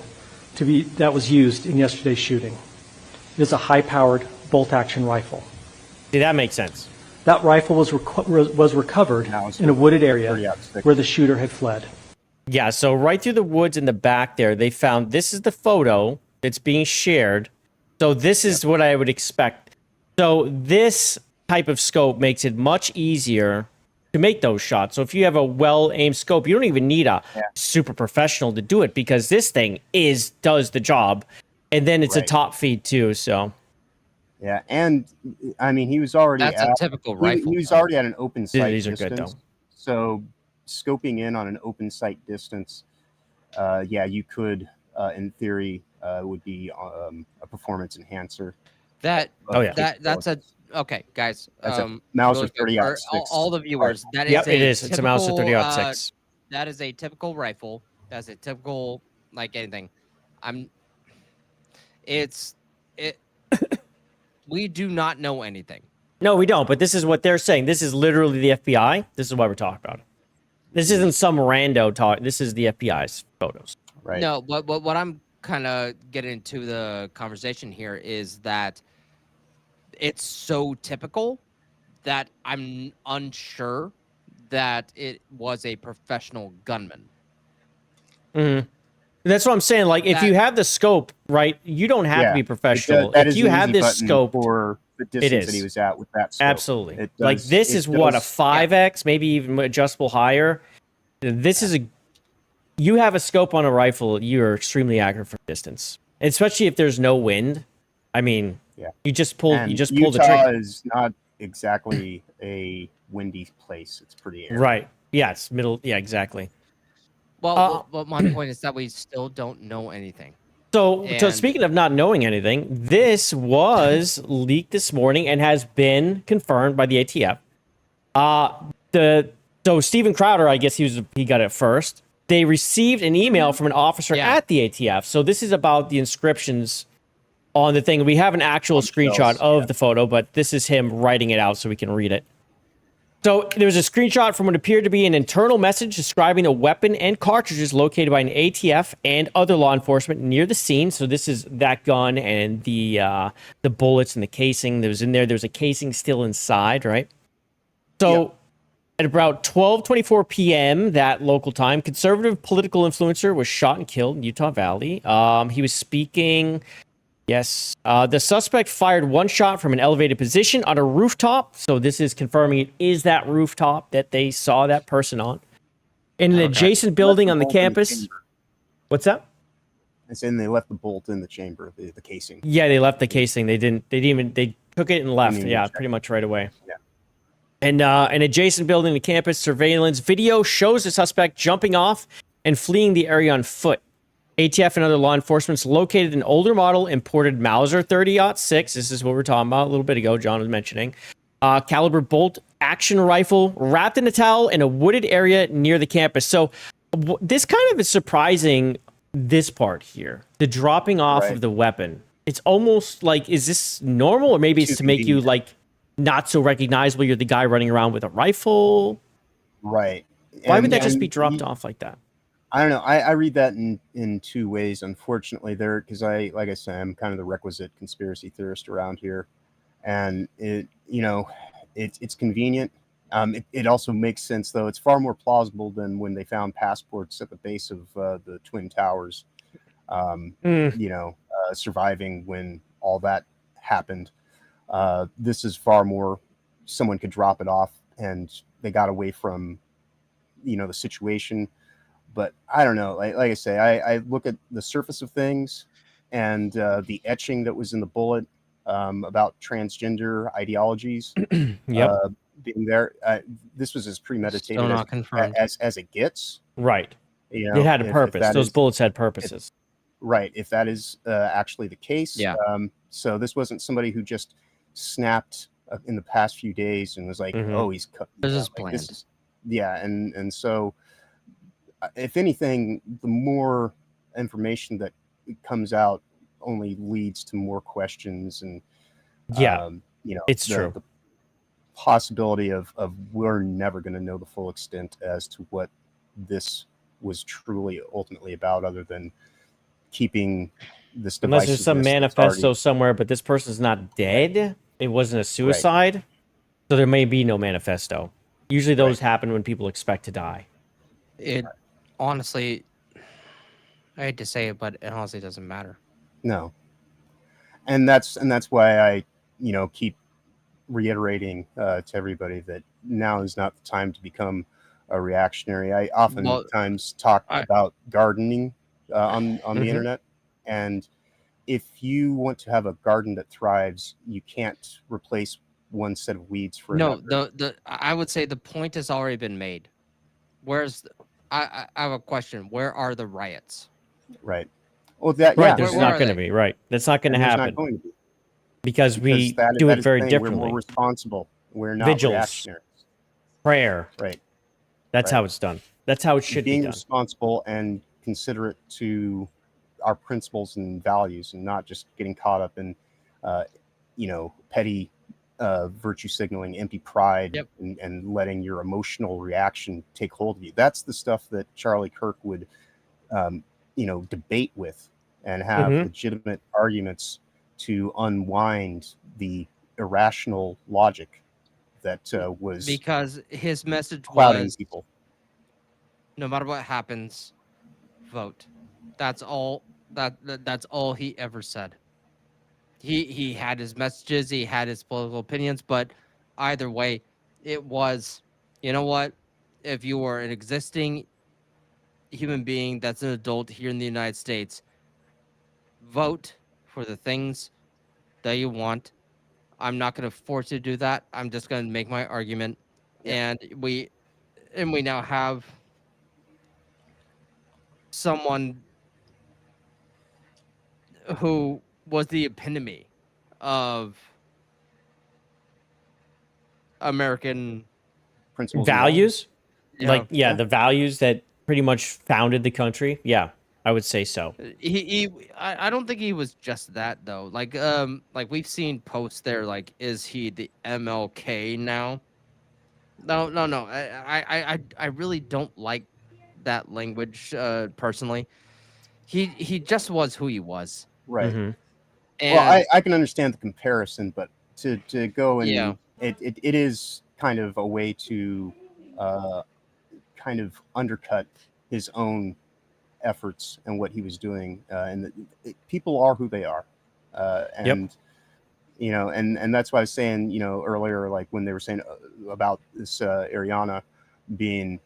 that was used in yesterday's shooting. It is a high-powered bolt-action rifle. See, that makes sense. That rifle was recovered Now it's in a wooded area 30-06. where the shooter had fled. Yeah, so right through the woods in the back there, they found this is the photo that's being shared. So this is what I would expect. So this type of scope makes it much easier to make those shots. So if you have a well-aimed scope, you don't even need a super professional to do it because this thing does the job. And then it's a Right. top feed too, so. Yeah, and I mean, he was already. That's a typical rifle. He was already at an open site These are distance. good, though. So scoping in on an open site distance, yeah, you could, in theory, would be a performance enhancer. That Oh, yeah. that's a okay, guys. That's a Mauser for 30-06. all the viewers. That is Yep, a it is. It's a Mauser typical, 30-06. That is a typical rifle. That's a typical like anything. We do not know anything. No, we don't. But this is what they're saying. This is literally the FBI. This is why we're talking about it. This isn't some rando talk. This is the FBI's photos. Right. No, but what I'm kind of getting into the conversation here is that it's so typical that I'm unsure that it was a professional gunman. Mm-hmm. That's what I'm saying. Like, if you have the scope, right, you don't have to be professional. That if is you an have easy this button scope, for the distance that he was at with that scope. Absolutely. Like, this is what, a 5x, maybe even adjustable higher. This is you have a scope on a rifle, you're extremely accurate for distance, especially if there's no wind. I mean, you just pull the Utah trigger. is not exactly a windy place. It's pretty airy. Right. Yeah, it's middle. Yeah, exactly. Well, my point is that we still don't know anything. So speaking of not knowing anything, this was leaked this morning and has been confirmed by the ATF. So Steven Crowder, I guess he got it first. They received an email from an officer at the ATF. So this is about the inscriptions on the thing. We have an actual screenshot of the photo, but this is him writing it out so we can read it. So there's a screenshot from what appeared to be an internal message describing a weapon and cartridges located by an ATF and other law enforcement near the scene. So this is that gun and the bullets and the casing that was in there. There's a casing still inside, right? So at about 12:24 p.m. that local time, conservative political influencer was shot and killed in Utah Valley. He was speaking. Yes. The suspect fired one shot from an elevated position on a rooftop. So this is confirming it is that rooftop that they saw that person on. In an adjacent building on the campus. What's that? I said they left the bolt in the chamber, the casing. Yeah, they left the casing. They took it and left. Yeah, pretty much right away. Yeah. And an adjacent building on the campus, surveillance video shows the suspect jumping off and fleeing the area on foot. ATF and other law enforcement's located an older model imported Mauser 30-06. This is what we're talking about a little bit ago. John was mentioning caliber bolt action rifle wrapped in a towel in a wooded area near the campus. So this kind of is surprising. This part here, the dropping off of the weapon. It's almost like, is this normal, or maybe it's to make you like not so recognizable? You're the guy running around with a rifle, right? Why would that just be dropped off like that? I don't know. I read that in two ways. Unfortunately, because like I say, I'm kind of the requisite conspiracy theorist around here, and it's convenient. It also makes sense, though. It's far more plausible than when they found passports at the base of the Twin Towers. Surviving when all that happened. This is far more. Someone could drop it off, and they got away from, the situation. But I don't know. Like I say, I look at the surface of things and the etching that was in the bullet about transgender ideologies being there. This was as premeditated as it gets. Right. It had a purpose. Those bullets had purposes. Right. If that is actually the case. Yeah. So this wasn't somebody who just snapped in the past few days and was like, oh, he's cut. This is planned. And so if anything, the more information that comes out only leads to more questions and it's true. The possibility of we're never going to know the full extent as to what this was truly ultimately about, other than keeping this device. Unless there's some manifesto somewhere, but this person's not dead. It wasn't a suicide, so there may be no manifesto. Usually those happen when people expect to die. It honestly, I hate to say it, but it honestly doesn't matter. No. And that's why I, keep reiterating to everybody that now is not the time to become a reactionary. I oftentimes talk about gardening on the internet, and if you want to have a garden that thrives, you can't replace one set of weeds for another. I would say the point has already been made. I have a question. Where are the riots? Right. Well, there's not going to be. Right. That's not going to happen. Not going to be. Because we do it very differently. We're more responsible. We're not vigils, reactionary. Prayer. Right. That's how it's done. That's how it should be done. Being responsible and considerate to our principles and values, and not just getting caught up in, petty virtue signaling, empty pride, Yep. and letting your emotional reaction take hold of you. That's the stuff that Charlie Kirk would, debate with and have legitimate arguments to unwind the irrational logic that was Because his message clouding was, people. no matter what happens, vote. That's all. That's all he ever said. He had his messages, he had his political opinions, but either way, it was, you know what? If you are an existing human being that's an adult here in the United States, vote for the things that you want. I'm not going to force you to do that. I'm just going to make my argument, and we now have someone who was the epitome of American Principles and Values? Yeah. The values that pretty much founded the country. Yeah, I would say so. I don't think he was just that though. Like we've seen posts there like, is he the MLK now? No. I really don't like that language personally. He just was who he was. Right. Mhm. And Well, I can understand the comparison, but to go and Yeah. it is kind of a way to kind of undercut his own efforts and what he was doing, and people are who they are, and and that's why I was saying earlier, like when they were saying about this Ariana being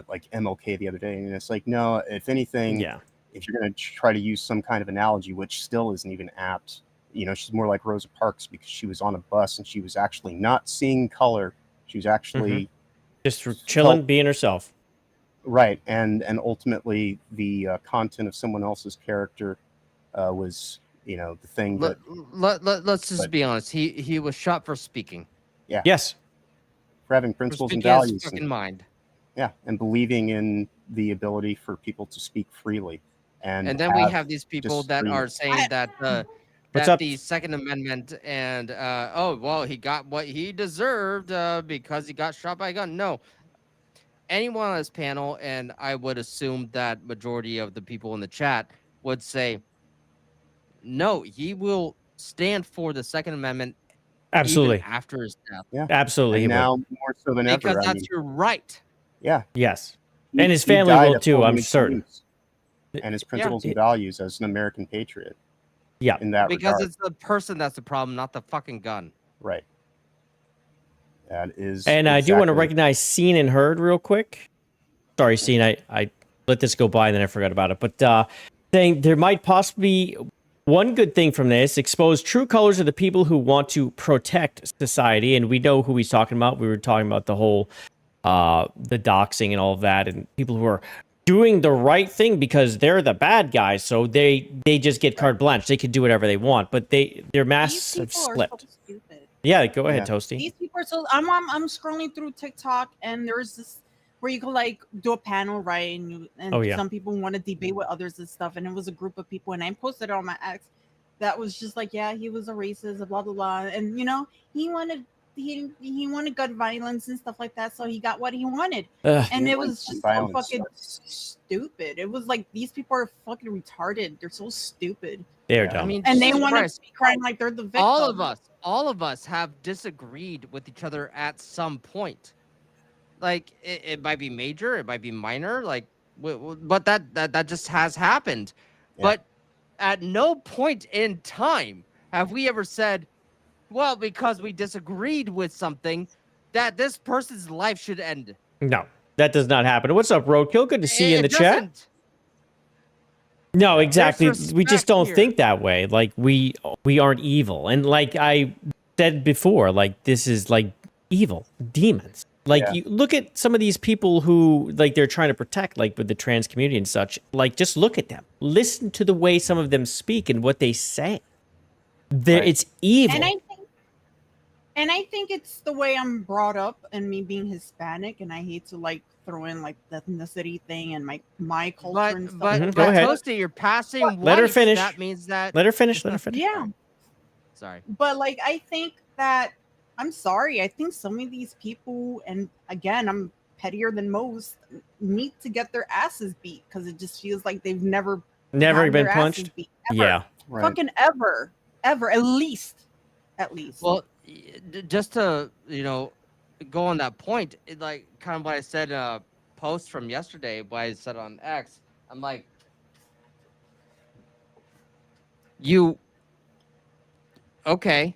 like MLK the other day, and it's like, no, if anything, if you're going to try to use some kind of analogy, which still isn't even apt, she's more like Rosa Parks because she was on a bus and she was actually not seeing color. She was actually just chilling, being herself. Right. And ultimately the content of someone else's character was, the thing that. Let's just be honest. He was shot for speaking. Yeah. Yes. For having principles and speaking his values. fucking mind. Yeah. And believing in the ability for people to speak freely. And then we have these people that are saying that What's up? the Second Amendment and he got what he deserved because he got shot by a gun. No, anyone on this panel, and I would assume that majority of the people in the chat would say, no, he will stand for the Second Amendment. Absolutely. Even after his death. Yeah. Absolutely. And now more so than because ever. that's your right. Yeah. Yes. And his family died will too, upholding I'm his certain. beliefs and his principles and values as an American patriot. Yeah. In that because regard. it's the person that's the problem, not the fucking gun. Right. That is. And I do want to exactly- recognize Seen and Heard real quick. Sorry, Seen, I let this go by and then I forgot about it. But saying there might possibly be one good thing from this: expose true colors of the people who want to protect society. And we know who he's talking about. We were talking about the whole the doxing and all of that, and people who are doing the right thing because they're the bad guys, so they just get carte blanche. They can do whatever they want, but their masks have slipped. Yeah, go ahead, Toasty. These people are so. I'm scrolling through TikTok and there's this where you could like do a panel, right? And some people want to debate with others and stuff. And it was a group of people, and I posted it on my ex that was just like, yeah, he was a racist, blah blah blah, and he wanted gun violence and stuff like that, so he got what he wanted. And it was just so fucking stupid. It was like, these people are fucking retarded. They're so stupid. They're dumb. I mean, and they Jesus want to Christ. be crying like they're the victim. All of us have disagreed with each other at some point. Like it might be major, it might be minor, like, but that just has happened. Yeah. But at no point in time have we ever said, well, because we disagreed with something, that this person's life should end. No, that does not happen. What's up, Roadkill? Good to see you in the chat. No, exactly. We just don't think that way. Like we aren't evil, and like I said before, like this is like evil demons. Like you look at some of these people who like they're trying to protect, like with the trans community and such. Like just look at them. Listen to the way some of them speak and what they say. It's evil. And I think it's the way I'm brought up, and me being Hispanic, and I hate to like throw in like the ethnicity thing and my culture and stuff. But Go ahead. Toasty, you're passing white. Let her finish. That means that. Let her finish. Let her finish. Yeah. Sorry. But like, I think that I'm sorry. I think some of these people, and again, I'm pettier than most, need to get their asses beat because it just feels like they've never Never gotten been their asses punched. beat, ever. Yeah. Right. Fucking ever, at least. Well, just to go on that point, like kind of what I said post from yesterday, what I said on X. I'm like, okay.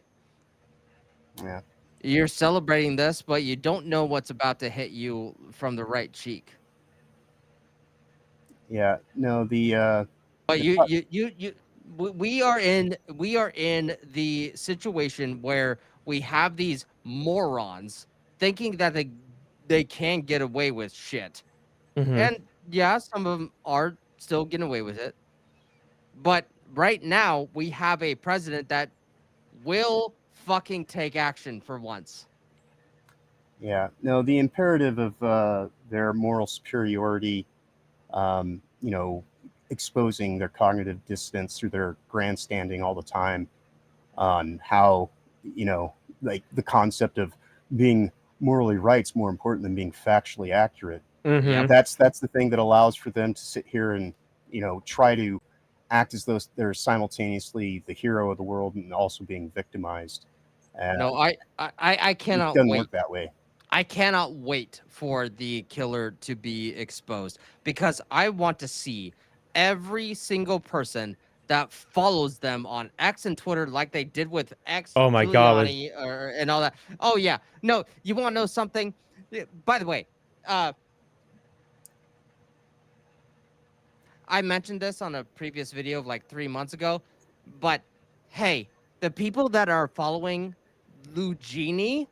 Yeah. You're celebrating this, but you don't know what's about to hit you from the right cheek. Yeah. No, But we are in the situation where we have these morons thinking that they can get away with shit. Mhm. And yeah, some of them are still getting away with it. But right now, we have a president that will fucking take action for once. Yeah. No, the imperative of their moral superiority, exposing their cognitive dissonance through their grandstanding all the time on how, like the concept of being morally right is more important than being factually accurate. Mhm. That's the thing that allows for them to sit here and try to act as though they're simultaneously the hero of the world and also being victimized. No, I cannot It doesn't wait. work that way. I cannot wait for the killer to be exposed because I want to see every single person that follows them on X and Twitter like they did with X, Oh my God. Giuliani, and all that. Oh, yeah. No, you want to know something? By the way, I mentioned this on a previous video of like 3 months ago, but hey, the people that are following Luigi,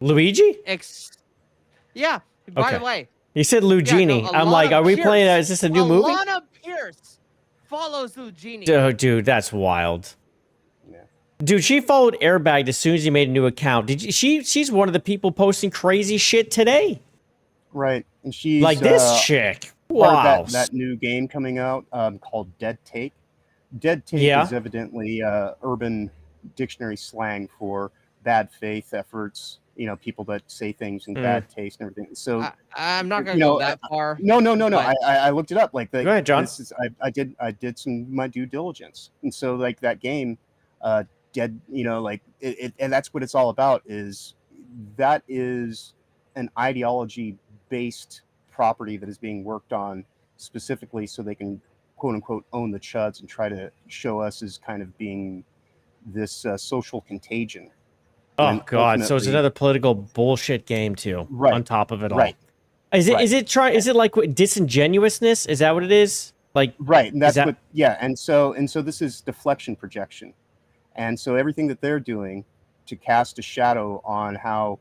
Luigi? yeah, by Okay. the way. You said Lugini. Yeah, no, I'm like, are we Pierce, playing? Is this a new movie? Alana Pierce follows Luigi. Dude, that's wild. Yeah. Dude, she followed Airbag as soon as he made a new account. She's one of the people posting crazy shit today. Right. And she's Like this chick. part Wow. of that new game coming out called Dead Take. Dead Take Yeah. is evidently urban dictionary slang for bad faith efforts. People that say things in bad taste and everything. So I'm not gonna go that far. No. but- I looked it up. Like, Go ahead, John. I did some of my due diligence, and so like that game, Dead. Like and that's what it's all about. That is an ideology based property that is being worked on specifically so they can quote unquote own the chuds and try to show us as kind of being this social contagion. Oh when God! So it's ultimately- another political bullshit game too. Right. On top of it all. Right. Is it? Right. Is it like disingenuousness? Is that what it is? Like Right, and that's that- what. Yeah, and so this is deflection projection, and so everything that they're doing to cast a shadow on how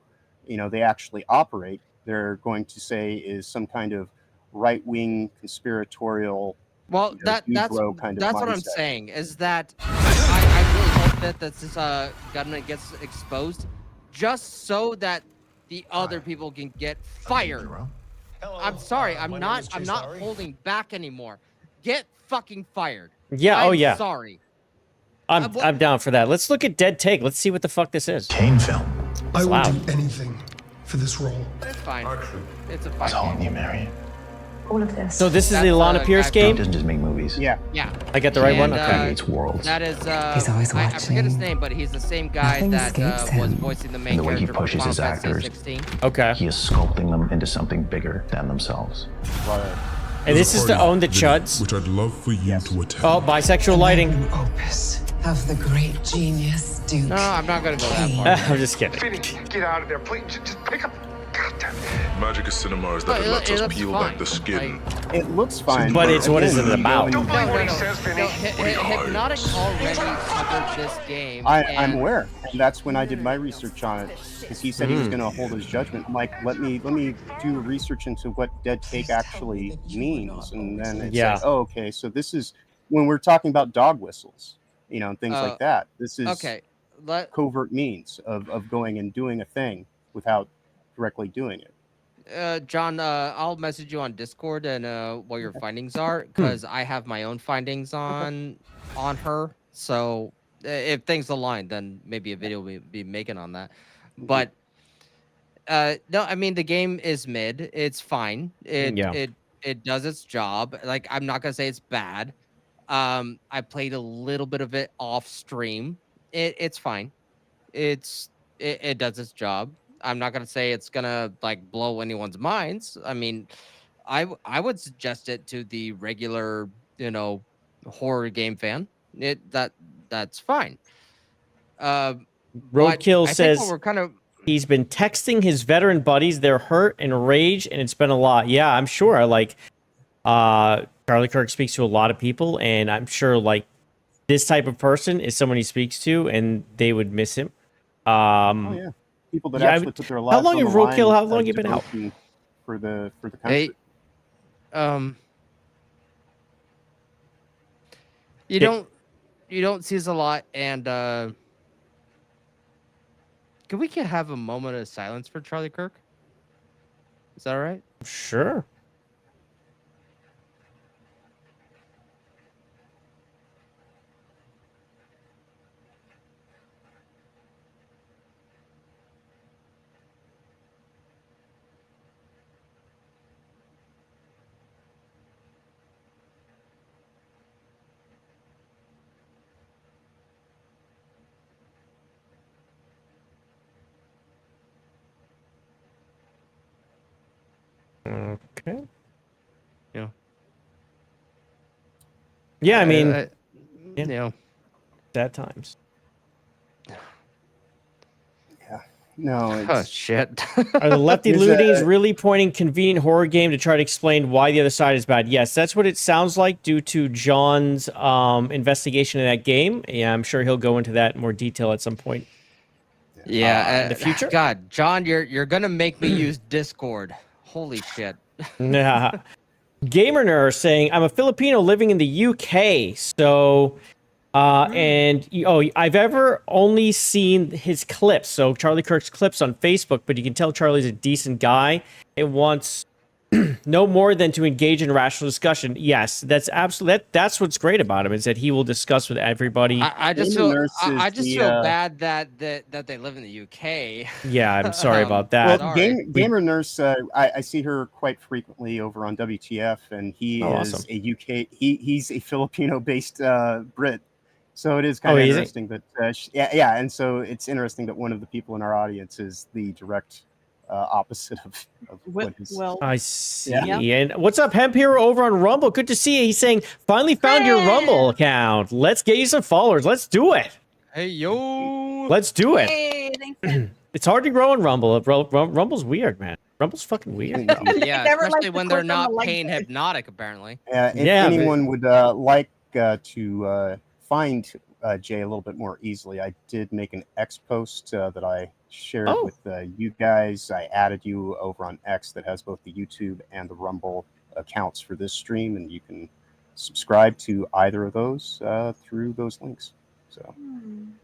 they actually operate, they're going to say is some kind of right wing conspiratorial. Well, that's kind of what I'm mindset. saying is that I really hope that this government gets exposed, just so that the other people can get fired. I'm sorry, I'm not holding back anymore. Get fucking fired. Yeah. Oh yeah. Sorry. I'm down for that. Let's look at Dead Take. Let's see what the fuck this is. Kane film. I would do anything for this role. It's fine. It's a What's fine holding game. you, Marion? All of this. So this is the That's, Alana Pierce guy game. He doesn't just make movies. Yeah, Yeah. I got the right one. And, Okay. Creates worlds. That is He's always I forget his watching. name, but he's the same guy Nothing that escapes was him. voicing the main And the way he character for pushes Final his Fantasy actors. 16. Okay. He is sculpting them into something bigger than themselves. And this is to own the chuds. Which I'd love for you to attend. Oh, bisexual lighting. An opus of the great genius Duke. No, I'm not gonna go that far. I'm just kidding. Finny, get out of there, please. Just pick up. God damn it. Magic of cinema is that it lets us looks peel fine. back the skin. it looks fine, But it's what is it about? Don't believe what he No. says, Finny. Hypnotic already covered this game. I'm and- aware, and that's when I did my research on it, because he said he was going to hold his judgment. I'm like, let me do research into what Dead Take actually means, and then it's Yeah. like, oh, okay, so this is when we're talking about dog whistles, and things like that. This is Okay. covert means of going and doing a thing without directly doing it. John, I'll message you on Discord and what your findings are, because I have my own findings on her. So if things align, then maybe a video will be making on that. But no, I mean the game is mid. It's fine. It does its job. Like I'm not gonna say it's bad. I played a little bit of it off stream. It's fine. It does its job. I'm not gonna say it's gonna like blow anyone's minds. I mean, I would suggest it to the regular, horror game fan. That's fine. Roadkill I think says what we're kind of he's been texting his veteran buddies. They're hurt and rage, and it's been a lot. Yeah, I'm sure. Like, Charlie Kirk speaks to a lot of people, and I'm sure like this type of person is someone he speaks to, and they would miss him. Oh yeah, people that actually put their lives. How long have Roadkill? How long you been out for the country? You don't see us a lot, and can we have a moment of silence for Charlie Kirk? Is that all right? Sure. Okay. Yeah. Yeah, I mean, sad times. Yeah. No. Oh shit. Are the lefty loonies really pointing convenient horror game to try to explain why the other side is bad? Yes, that's what it sounds like due to John's investigation of that game. Yeah, I'm sure he'll go into that in more detail at some point. Yeah, in the future. God, John, you're gonna make me use Discord. Holy shit. Nah. Gamer Nerd saying, I'm a Filipino living in the UK. So, I've ever only seen his clips. So Charlie Kirk's clips on Facebook, but you can tell Charlie's a decent guy. It wants no more than to engage in rational discussion. Yes, that's absolutely, that's what's great about him is that he will discuss with everybody. I just feel bad that they live in the UK. Yeah, I'm sorry about that. Well, Gamer Nurse, I see her quite frequently over on WTF, and he is awesome. a UK. He's a Filipino-based Brit, so it is kind of interesting that. And so it's interesting that one of the people in our audience is the direct opposite of what his. Well, I see. Yeah. And what's up, Hemp Hero over on Rumble? Good to see you. He's saying, finally found your Rumble account. Let's get you some followers. Let's do it. Hey, yo. Let's do it. Hey, thanks. It's hard to grow in Rumble. Rumble's weird, man. Rumble's fucking weird. Yeah, especially when they're not paying Hypnotic, apparently. If anyone would like to find Jay a little bit more easily, I did make an X post that I shared with you guys. I added you over on X that has both the YouTube and the Rumble accounts for this stream, and you can subscribe to either of those through those links. So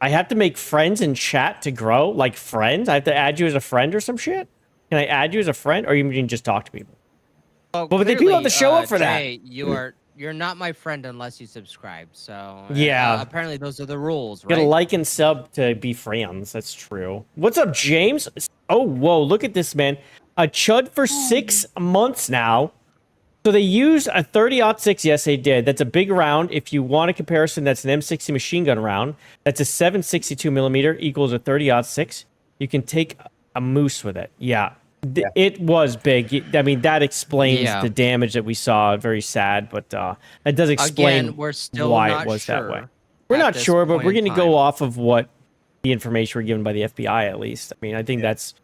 I have to make friends in chat to grow, like friends. I have to add you as a friend or some shit. Can I add you as a friend, or you can just talk to people? Well, but the people have to show up for Jay, that. You're not my friend unless you subscribe. So yeah, apparently those are the rules, right? Get a like and sub to be friends. That's true. What's up, James? Oh, whoa! Look at this, man. A chud for 6 months now. So they used a 30-06. Yes, they did. That's a big round. If you want a comparison, that's an M60 machine gun round. That's a 7.62 millimeter equals a 30-06. You can take a moose with it. Yeah. It was big. I mean, that explains the damage that we saw. Very sad, but it does explain Again, we're still why not it was sure that way. We're not sure, but we're going to time. go off of what the information we're given by the FBI, at least. I mean, I think that's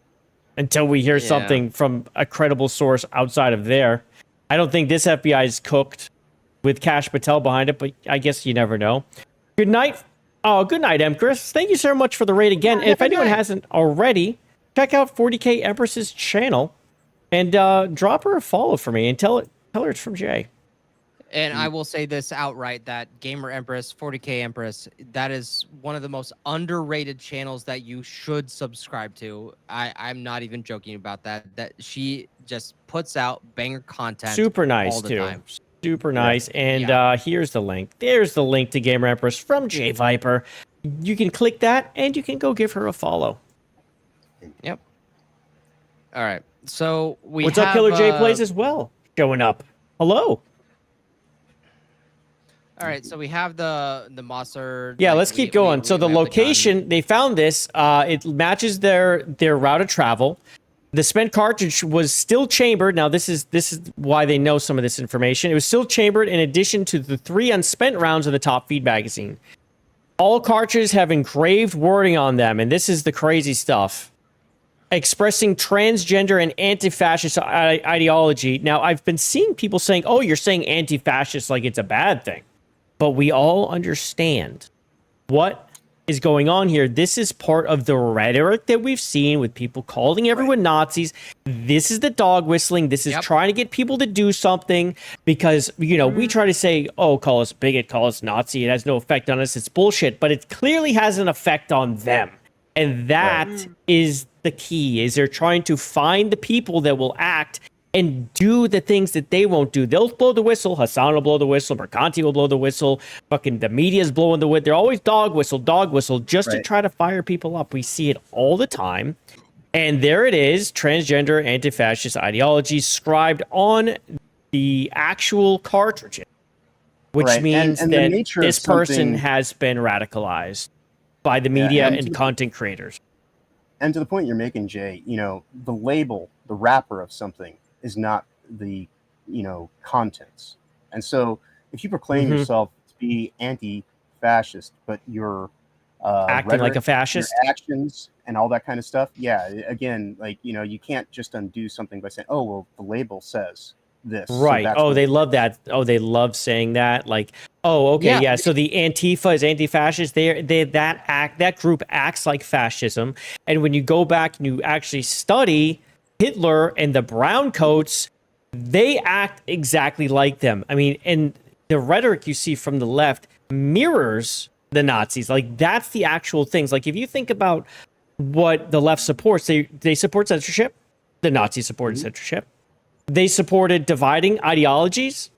until we hear something from a credible source outside of there. I don't think this FBI is cooked with Kash Patel behind it, but I guess you never know. Good night. Oh, good night, Empress. Thank you so much for the raid again. And if anyone hasn't already, check out 40K Empress's channel and drop her a follow for me and tell her it's from Jay. And I will say this outright, that Gamer Empress, 40K Empress, that is one of the most underrated channels that you should subscribe to. I'm not even joking about that. That she just puts out banger content. Super nice, all the too. time. Super nice. And here's the link. There's the link to Gamer Empress from JayViper. you can click that and you can go give her a follow. Yep. All right. So we What's have, up, Killer J Plays as well showing up. Hello. All right, so we have the Mossad. Yeah, let's keep going. So the location, they found this. It matches their route of travel. The spent cartridge was still chambered. Now, this is why they know some of this information. It was still chambered in addition to the 3 unspent rounds of the top feed magazine. All cartridges have engraved wording on them, and this is the crazy stuff. Expressing transgender and anti-fascist ideology. Now, I've been seeing people saying, oh, you're saying anti-fascist like it's a bad thing. But we all understand what is going on here. This is part of the rhetoric that we've seen with people calling everyone Nazis. This is the dog whistling. This is trying to get people to do something because, you know, we try to say, oh, call us bigot, call us Nazi. It has no effect on us. It's bullshit. But it clearly has an effect on them. And that is the key, is they're trying to find the people that will act and do the things that they won't do. They'll blow the whistle. Hassan will blow the whistle. Mercanti will blow the whistle. Fucking the media's blowing the whistle. They're always dog whistle, just to try to fire people up. We see it all the time. And there it is, transgender, anti-fascist ideology scribed on the actual cartridge, which means and that this person has been radicalized by the media and content creators. And to the point you're making, Jay, you know, the label, the wrapper of something is not the, you know, contents. And so if you proclaim yourself to be anti-fascist, but you're acting like a fascist, your actions and all that kind of stuff, again, like, you know, you can't just undo something by saying, oh, well, the label says this. Right. So Oh, they love that. Oh, they love saying that. Like, oh, okay, yeah. So the Antifa is anti-fascist. That group acts like fascism. And when you go back and you actually study Hitler and the brown coats, they act exactly like them. I mean, and the rhetoric you see from the left mirrors the Nazis. Like, that's the actual things. Like, if you think about what the left supports, they support censorship. The Nazis supported censorship. They supported dividing ideologies.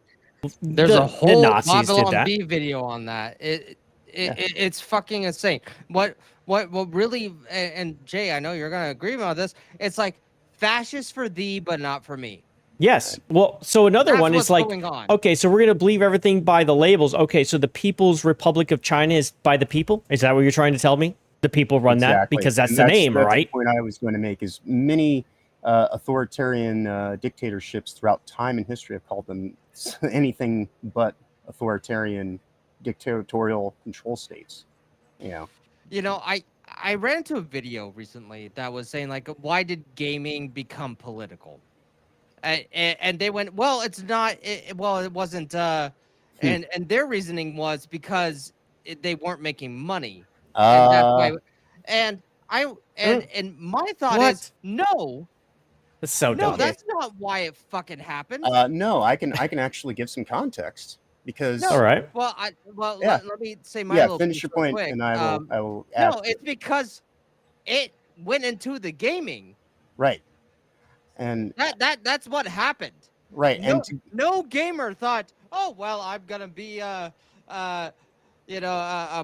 There's a whole Nazis did Babylon that. B video on that. It's fucking insane. What really, and Jay, I know you're gonna agree about this. It's like fascist for thee, but not for me. Yes. Well, so another one is like, okay, so we're going to believe everything by the labels. Okay, so the People's Republic of China is by the people? Is that what you're trying to tell me? The people run that? Because that's the name, right? The point I was going to make is many authoritarian dictatorships throughout time and history have called them anything but authoritarian dictatorial control states. You know, I ran into a video recently that was saying, like, why did gaming become political? And they went, well, it's not. It wasn't. And their reasoning was because they weren't making money. And that's why. And my thought is no. That's so dumb. No, that's not why it fucking happened. No, I can actually give some context. Because all right, let me say my little finish piece your point, quick. and I will add. No, it's because it went into the gaming. Right, and that's what happened. Right, no gamer thought, oh well, I'm gonna be a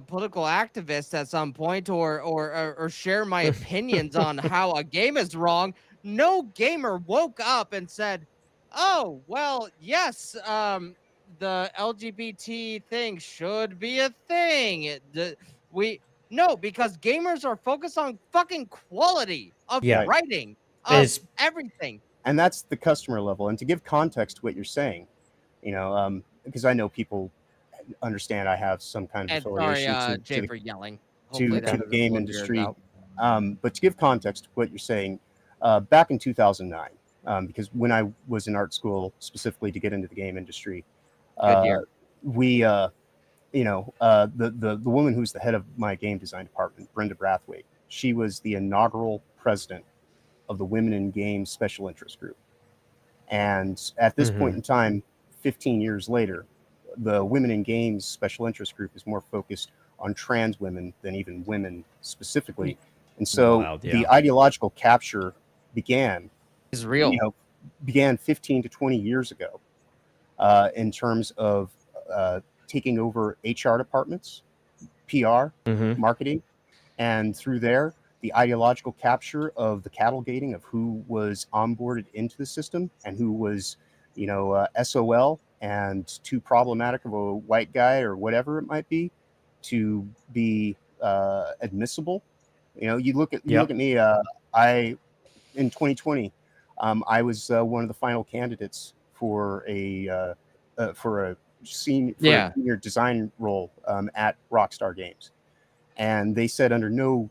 political activist at some point, or share my opinions on how a game is wrong. No gamer woke up and said, oh well, yes, the LGBT thing should be a thing. Because gamers are focused on fucking quality of writing, of everything. And that's the customer level. And to give context to what you're saying, you know, because I know people understand I have some kind of affiliation Jay, for yelling. to the game industry. But to give context to what you're saying, back in 2009, because when I was in art school specifically to get into the game industry, we, the woman who's the head of my game design department, Brenda Brathwaite, she was the inaugural president of the Women in Games Special Interest Group. And at this point in time, 15 years later, the Women in Games Special Interest Group is more focused on trans women than even women specifically. And so the ideological capture began 15 to 20 years ago in terms of taking over HR departments, PR, Mm-hmm. marketing, and through there, the ideological capture of the cattle gating of who was onboarded into the system and who was, SOL and too problematic of a white guy or whatever it might be to be admissible. You look at me. I in 2020, I was one of the final candidates for a senior design role at Rockstar Games, and they said under no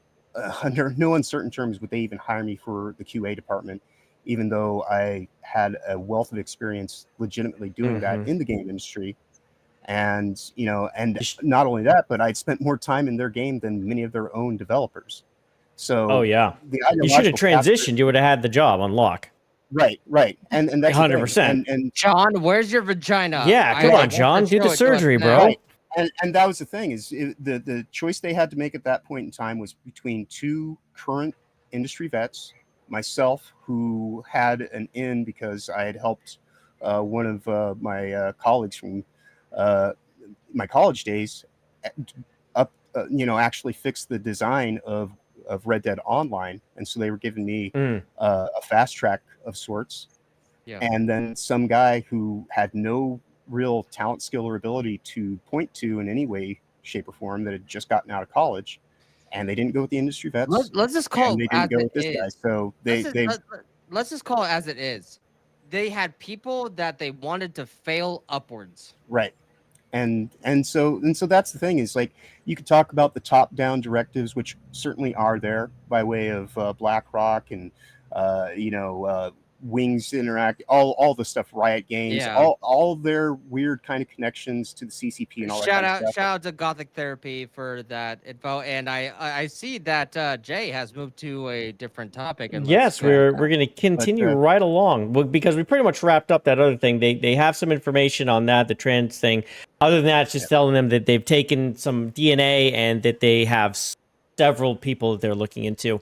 uncertain terms would they even hire me for the QA department, even though I had a wealth of experience legitimately doing that in the game industry. And and not only that, but I'd spent more time in their game than many of their own developers. So Oh yeah, you should have transitioned. You would have had the job on lock. Right, and that's 100%. And John, where's your vagina? Yeah, come on, John, do the surgery, bro. Right. And that was the thing is the choice they had to make at that point in time was between two current industry vets, myself, who had an in because I had helped one of my colleagues from my college days actually fix the design of Red Dead Online, and so they were giving me a fast track of sorts. Yeah. And then some guy who had no real talent, skill, or ability to point to in any way, shape, or form that had just gotten out of college, and they didn't go with the industry vets. Let's just call it. They didn't go with this guy, so let's just call it as it is. They had people that they wanted to fail upwards. Right. And so that's the thing is, like, you could talk about the top-down directives, which certainly are there by way of BlackRock and Wings Interact, all the stuff, Riot Games, all their weird kind of connections to the CCP and all that. Shout out to Gothic Therapy for that info, and I see that Jay has moved to a different topic. And yes, we're going to continue right along because we pretty much wrapped up that other thing. They have some information on that, the trans thing. Other than that, it's just telling them that they've taken some DNA and that they have several people that they're looking into.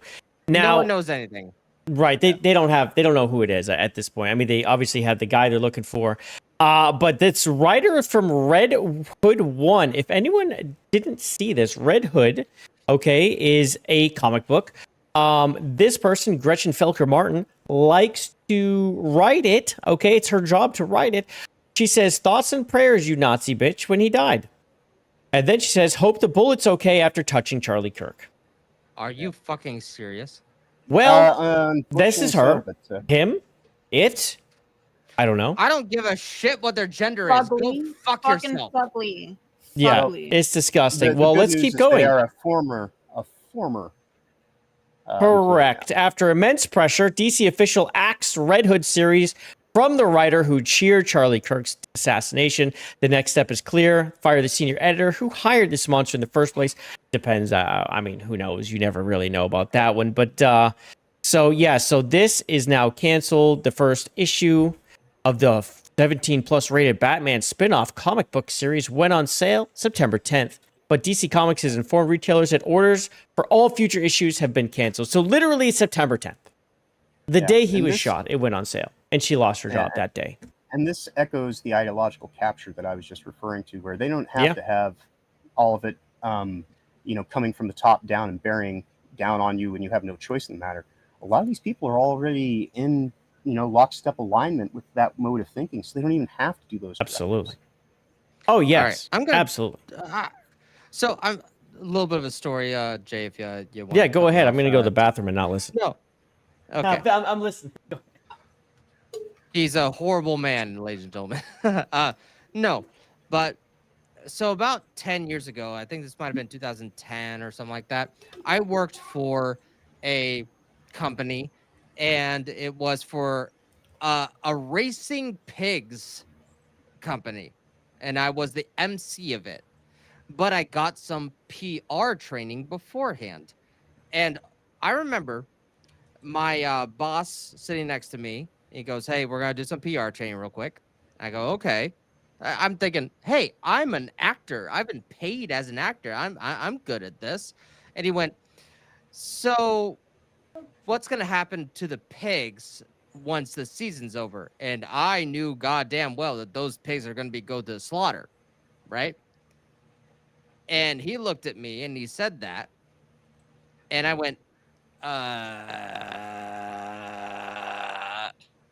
Now, no one knows anything. Right. They don't know who it is at this point. I mean, they obviously have the guy they're looking for. But this writer from Red Hood 1, if anyone didn't see this, Red Hood, okay, is a comic book. This person, Gretchen Felker Martin, likes to write it. Okay, it's her job to write it. She says, "Thoughts and prayers, you Nazi bitch," when he died. And then she says, "Hope the bullet's okay after touching Charlie Kirk." Are you fucking serious? Well, this is her, him, it. I don't know. I don't give a shit what their gender is. Go fuck yourself. Fugly. Yeah, Fugly. it's disgusting. The well, good let's news keep is going. They are a former. Correct. After immense pressure, DC official axed Red Hood series from the writer who cheered Charlie Kirk's assassination. The next step is clear. Fire the senior editor who hired this monster in the first place. Depends. I mean, who knows? You never really know about that one. But so this is now canceled. The first issue of the 17+ rated Batman spin-off comic book series went on sale September 10th. But DC Comics has informed retailers that orders for all future issues have been canceled. So literally September 10th. The day he was shot, it went on sale. And she lost her job that day. And this echoes the ideological capture that I was just referring to, where they don't have to have all of it, coming from the top down and bearing down on you when you have no choice in the matter. A lot of these people are already in, lockstep alignment with that mode of thinking, so they don't even have to do those. Absolutely. Oh, yes. All right. Absolutely. So I'm a little bit of a story, Jay, if you want. Yeah, go ahead. I'm going to go to the bathroom and not listen. No. Okay. No, I'm listening. He's a horrible man, ladies and gentlemen. No, but so about 10 years ago, I think this might have been 2010 or something like that, I worked for a company, and it was for a racing pigs company, and I was the MC of it. But I got some PR training beforehand. And I remember my boss sitting next to me. He goes, "Hey, we're going to do some PR training real quick." I go, "Okay." I'm thinking, "Hey, I'm an actor. I've been paid as an actor. I'm good at this." And he went, "So what's going to happen to the pigs once the season's over?" And I knew goddamn well that those pigs are going to go to the slaughter, right? And he looked at me and he said that. And I went,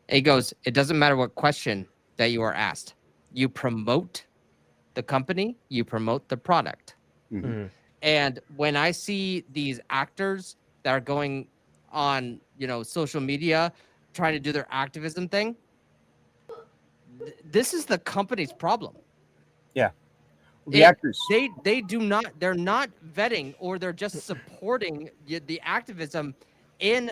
he goes, it doesn't matter what question that you are asked. You promote the company, you promote the product. Mhm. And when I see these actors that are going on, social media, trying to do their activism thing, this is the company's problem. Yeah. The actors. They do not, they're not vetting, or they're just supporting the activism in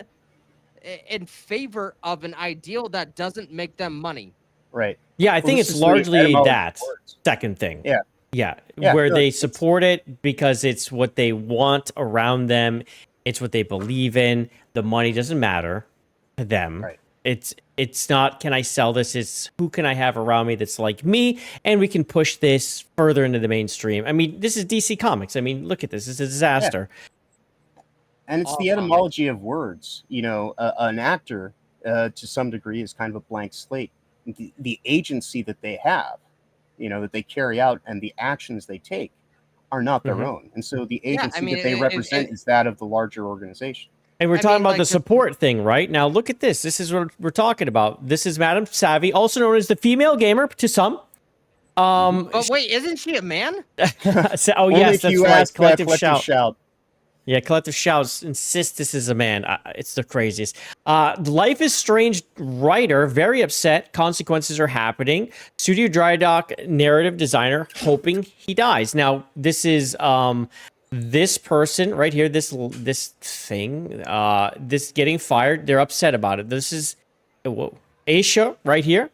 favor of an ideal that doesn't make them money. Right. Yeah, I think this it's is the largely etymology of that words. second thing. Yeah. Yeah, Yeah, where no, they it's- support it because it's what they want around them. It's what they believe in. The money doesn't matter to them. Right. It's not, can I sell this? It's who can I have around me that's like me, and we can push this further into the mainstream. I mean, this is DC Comics. I mean, look at this. It's a disaster. And it's the etymology of words. An actor, to some degree, is kind of a blank slate. The agency that they have, that they carry out, and the actions they take are not their own. And so the agency that they represent is that of the larger organization. And we're talking about the support thing, right? Now, look at this. This is what we're talking about. This is Madame Savvy, also known as the female gamer to some. But wait, isn't she a man? Oh, Only yes, if that's you right. ask, Collective Collective Shout. Shout. Yeah, Collective Shouts insist this is a man. It's the craziest. Life is Strange writer, very upset. Consequences are happening. Studio Dry Dock narrative designer hoping he dies. Now, this is this person right here, this thing, this getting fired. They're upset about it. This is Aisha right here.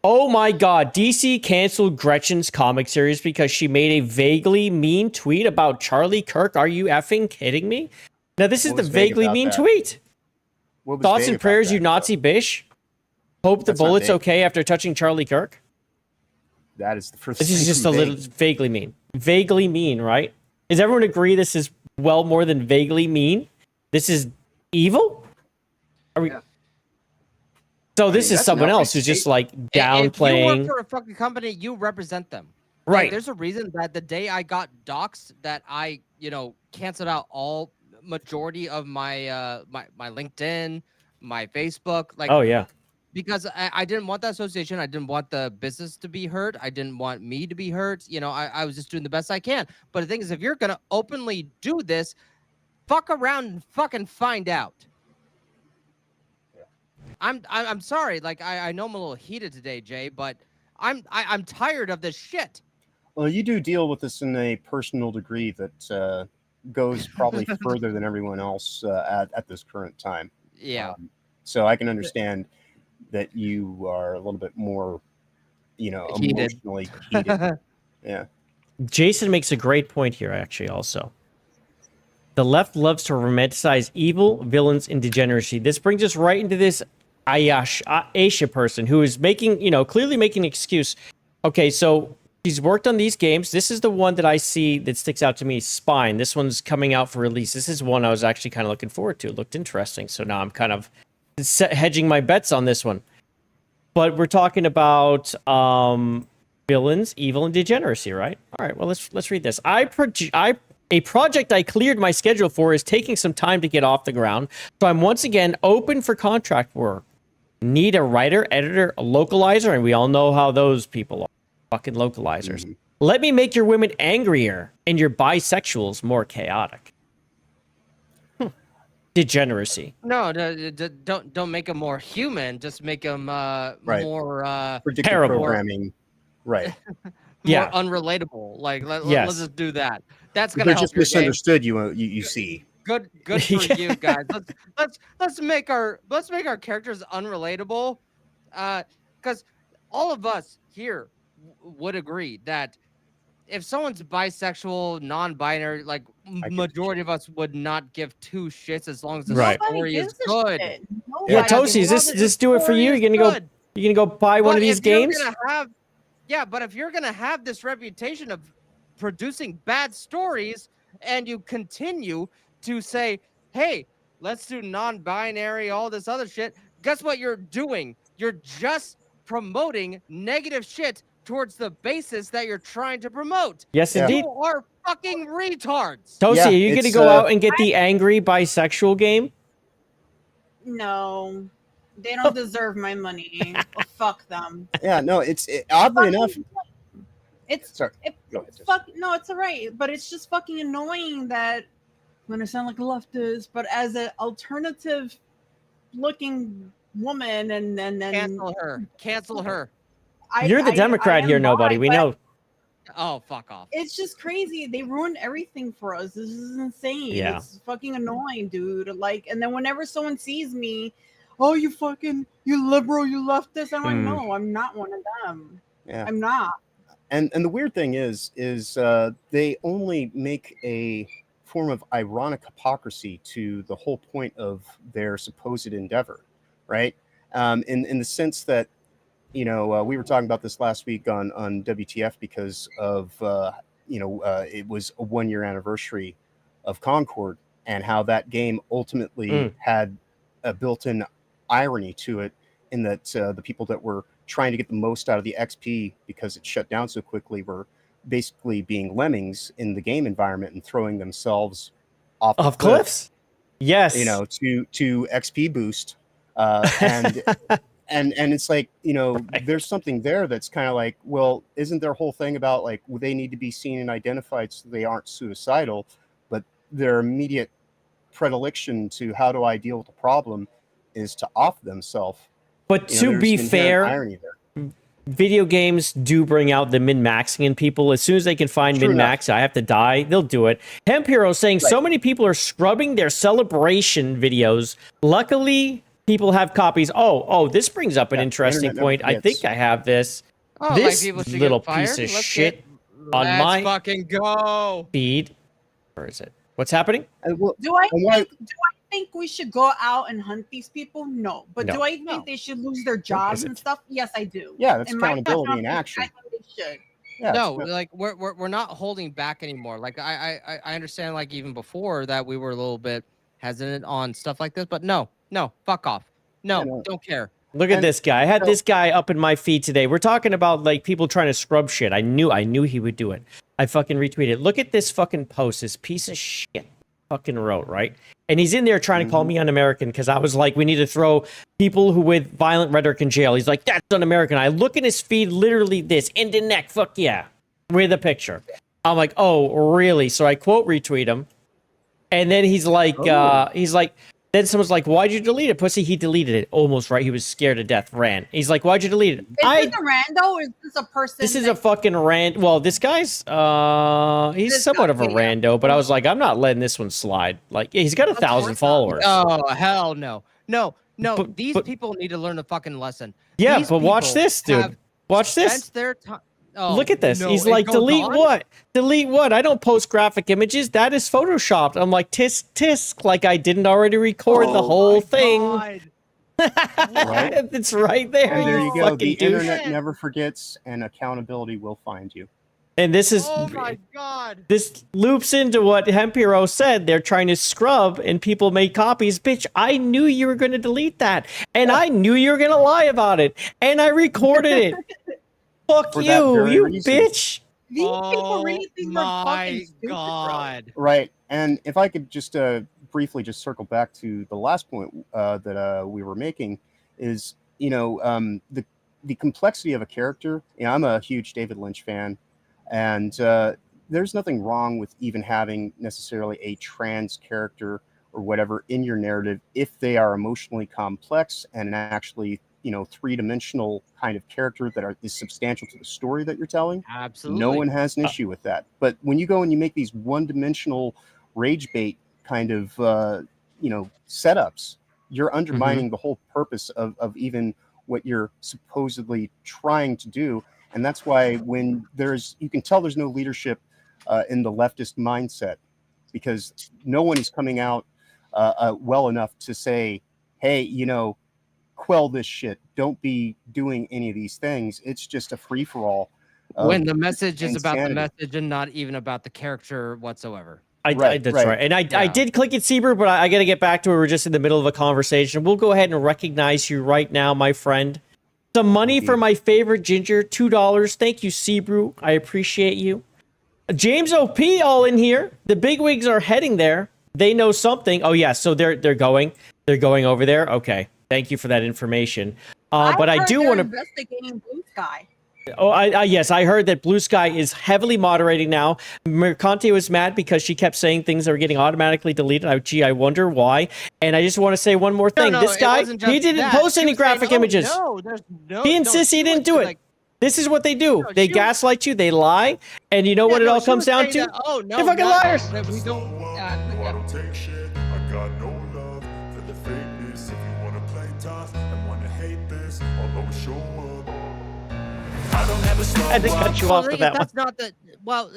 Oh my God, DC canceled Gretchen's comic series because she made a vaguely mean tweet about Charlie Kirk. Are you effing kidding me? Now, this is the vaguely mean tweet. Thoughts and prayers, you Nazi bish. Hope the bullet's okay after touching Charlie Kirk. That is the first. This is just a little vaguely mean. Vaguely mean, right? Does everyone agree this is well more than vaguely mean? This is evil? Are we... So this is someone else who's just like downplaying. If you work for a fucking company, you represent them. Right. Like, there's a reason that the day I got doxxed, that I, canceled out all majority of my my LinkedIn, my Facebook. Like, oh yeah. Because I didn't want that association. I didn't want the business to be hurt. I didn't want me to be hurt. I was just doing the best I can. But the thing is, if you're gonna openly do this, fuck around and fucking find out. I'm sorry. Like, I know I'm a little heated today, Jay, but I'm tired of this shit. Well, you do deal with this in a personal degree that goes probably further than everyone else at this current time. Yeah. So I can understand that you are a little bit more, emotionally heated. Yeah. Jason makes a great point here, actually, also. The left loves to romanticize evil, villains, and degeneracy. This brings us right into this Aisha person who is making, clearly making an excuse. Okay, so she's worked on these games. This is the one that I see that sticks out to me, Spine. This one's coming out for release. This is one I was actually kind of looking forward to. It looked interesting. So now I'm kind of hedging my bets on this one. But we're talking about villains, evil, and degeneracy, right? All right, well, let's read this. A project I cleared my schedule for is taking some time to get off the ground, so I'm once again open for contract work. Need a writer, editor, a localizer, and we all know how those people are. Fucking localizers. Mm-hmm. Let me make your women angrier and your bisexuals more chaotic. Degeneracy. No, don't make them more human. Just make them more predictive terrible programming. Right. More unrelatable. Like let's just do that. That's gonna They're help just your misunderstood. You see. Good for you guys. Let's make our characters unrelatable, because all of us here would agree that if someone's bisexual, non-binary, like majority of us would not give two shits as long as the story is good. Yeah, Tosi, is this do it for you? You're gonna go buy one of these games? But if you're gonna have this reputation of producing bad stories and you continue to say, hey, let's do non-binary, all this other shit, guess what you're doing? You're just promoting negative shit towards the basis that you're trying to promote. Yes, indeed. You are fucking retards. Tosi, Yeah, are you going to it's, go out and get the angry bisexual game? No, they don't deserve my money. Well, fuck them. Yeah, no, oddly enough. It's Sorry. Go ahead, no, it's alright, but it's just fucking annoying that I'm gonna sound like a leftist, but as an alternative looking woman and cancel her. You're the Democrat here, nobody. We know. Oh, fuck off. It's just crazy. They ruined everything for us. This is insane. Yeah. It's fucking annoying, dude. Like, and then whenever someone sees me, oh, you liberal, you leftist. I'm like, no, I'm not one of them. Yeah. I'm not. And the weird thing is they only make a form of ironic hypocrisy to the whole point of their supposed endeavor, right? In the sense that, we were talking about this last week on WTF because of, it was a 1-year anniversary of Concord and how that game ultimately had a built-in irony to it in that the people that were trying to get the most out of the XP because it shut down so quickly were basically being lemmings in the game environment and throwing themselves off cliffs. Yes. To XP boost. And it's like, there's something there that's kind of like, well, isn't their whole thing about like, they need to be seen and identified so they aren't suicidal, but their immediate predilection to how do I deal with the problem is to off themselves. But to be fair, video games do bring out the min-maxing in people. As soon as they can find min-max, I have to die, they'll do it. Hemp Hero saying so many people are scrubbing their celebration videos. Luckily, people have copies. Oh, this brings up an interesting point. I think I have this. This little piece of shit on my fucking go feed. Where is it? What's happening? Do I think we should go out and hunt these people? No. But do I think they should lose their jobs and stuff? Yes, I do. Yeah, that's accountability in action. I think they should. Yeah, no, like we're not holding back anymore. Like I understand, like even before that we were a little bit hesitant on stuff like this, but no, fuck off. No, don't care. Look at this guy. I had this guy up in my feed today. We're talking about like people trying to scrub shit. I knew he would do it. I fucking retweeted. Look at this fucking post. This piece of shit fucking wrote, right? And he's in there trying to call me un-American because I was like, we need to throw people who with violent rhetoric in jail. He's like, that's un-American. I look at his feed, literally this, in the neck, fuck yeah, with a picture. I'm like, oh, really? So I quote retweet him. And then he's like, then someone's like, why'd you delete it, pussy? He deleted it. Almost right. He was scared to death. Ran. He's like, why'd you delete it? Is this a rando or is this a person? This is a fucking rand. Well, this guy's, he's somewhat of a rando, but I was like, I'm not letting this one slide. Like, he's got 1,000 followers. Oh, hell no. No. These people need to learn a fucking lesson. Yeah, but watch this, dude. Watch this. Their time. Oh, look at this. He's like, delete what? Delete what? I don't post graphic images. That is photoshopped. I'm like, tisk, like I didn't already record the whole thing. Right? It's right there. And there you go. The douche. internet never forgets, and accountability will find you. And this is, oh my God. This loops into what Hemp Hero said. They're trying to scrub and people make copies. Bitch, I knew you were going to delete that. And I knew you were going to lie about it. And I recorded it. Fuck you reason. Bitch. These people really think we're fucking stupid, God. Right. And if I could just briefly just circle back to the last point that we were making is, the complexity of a character. I'm a huge David Lynch fan, and there's nothing wrong with even having necessarily a trans character or whatever in your narrative if they are emotionally complex and actually three-dimensional kind of character that is substantial to the story that you're telling. Absolutely. No one has an issue with that. But when you go and you make these one-dimensional rage bait kind of setups, you're undermining the whole purpose of even what you're supposedly trying to do. And that's why when you can tell there's no leadership in the leftist mindset, because no one is coming out well enough to say, hey, quell this shit. Don't be doing any of these things. It's just a free-for-all. When the message is about the message and not even about the character whatsoever. That's right. And I did click it, Sieber, but I got to get back to it. We're just in the middle of a conversation. We'll go ahead and recognize you right now, my friend. Some money for my favorite ginger, $2. Thank you, Seabrew. I appreciate you. James OP all in here. The bigwigs are heading there. They know something. Oh yeah, so they're going over there. Okay, thank you for that information. But I do want to investigating Blue Sky. Oh, yes, I heard that Blue Sky is heavily moderating now. Mercante was mad because she kept saying things that were getting automatically deleted. I wonder why. And I just want to say one more thing. No, this guy, he didn't post any graphic images. He insists he didn't do it. This is what they do. They gaslight you. They lie. And you know what it all comes down to? They're fucking liars. We don't. I don't take shit. I got no love for the fakeness. If you wanna play tough and wanna hate this, I'll always show up. I don't ever slow up. I had to cut you off with that one. That's not the. Well,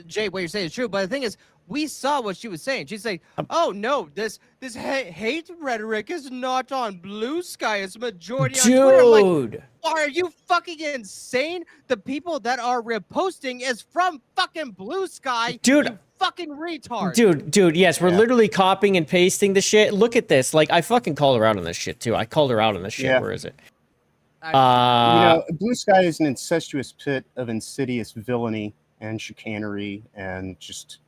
Jay, what you're saying is true. But the thing is, we saw what she was saying. She's saying, "Oh no, this hate rhetoric is not on Blue Sky. It's majority on Twitter." I'm like, are you fucking insane? The people that are reposting is from fucking Blue Sky. Dude. You fucking retard. Dude, yes, we're literally copying and pasting the shit. Look at this. Like, I fucking called her out on this shit too. I called her out on this shit. Yeah. Where is it? Blue Sky is an incestuous pit of insidious villainy and chicanery, and just,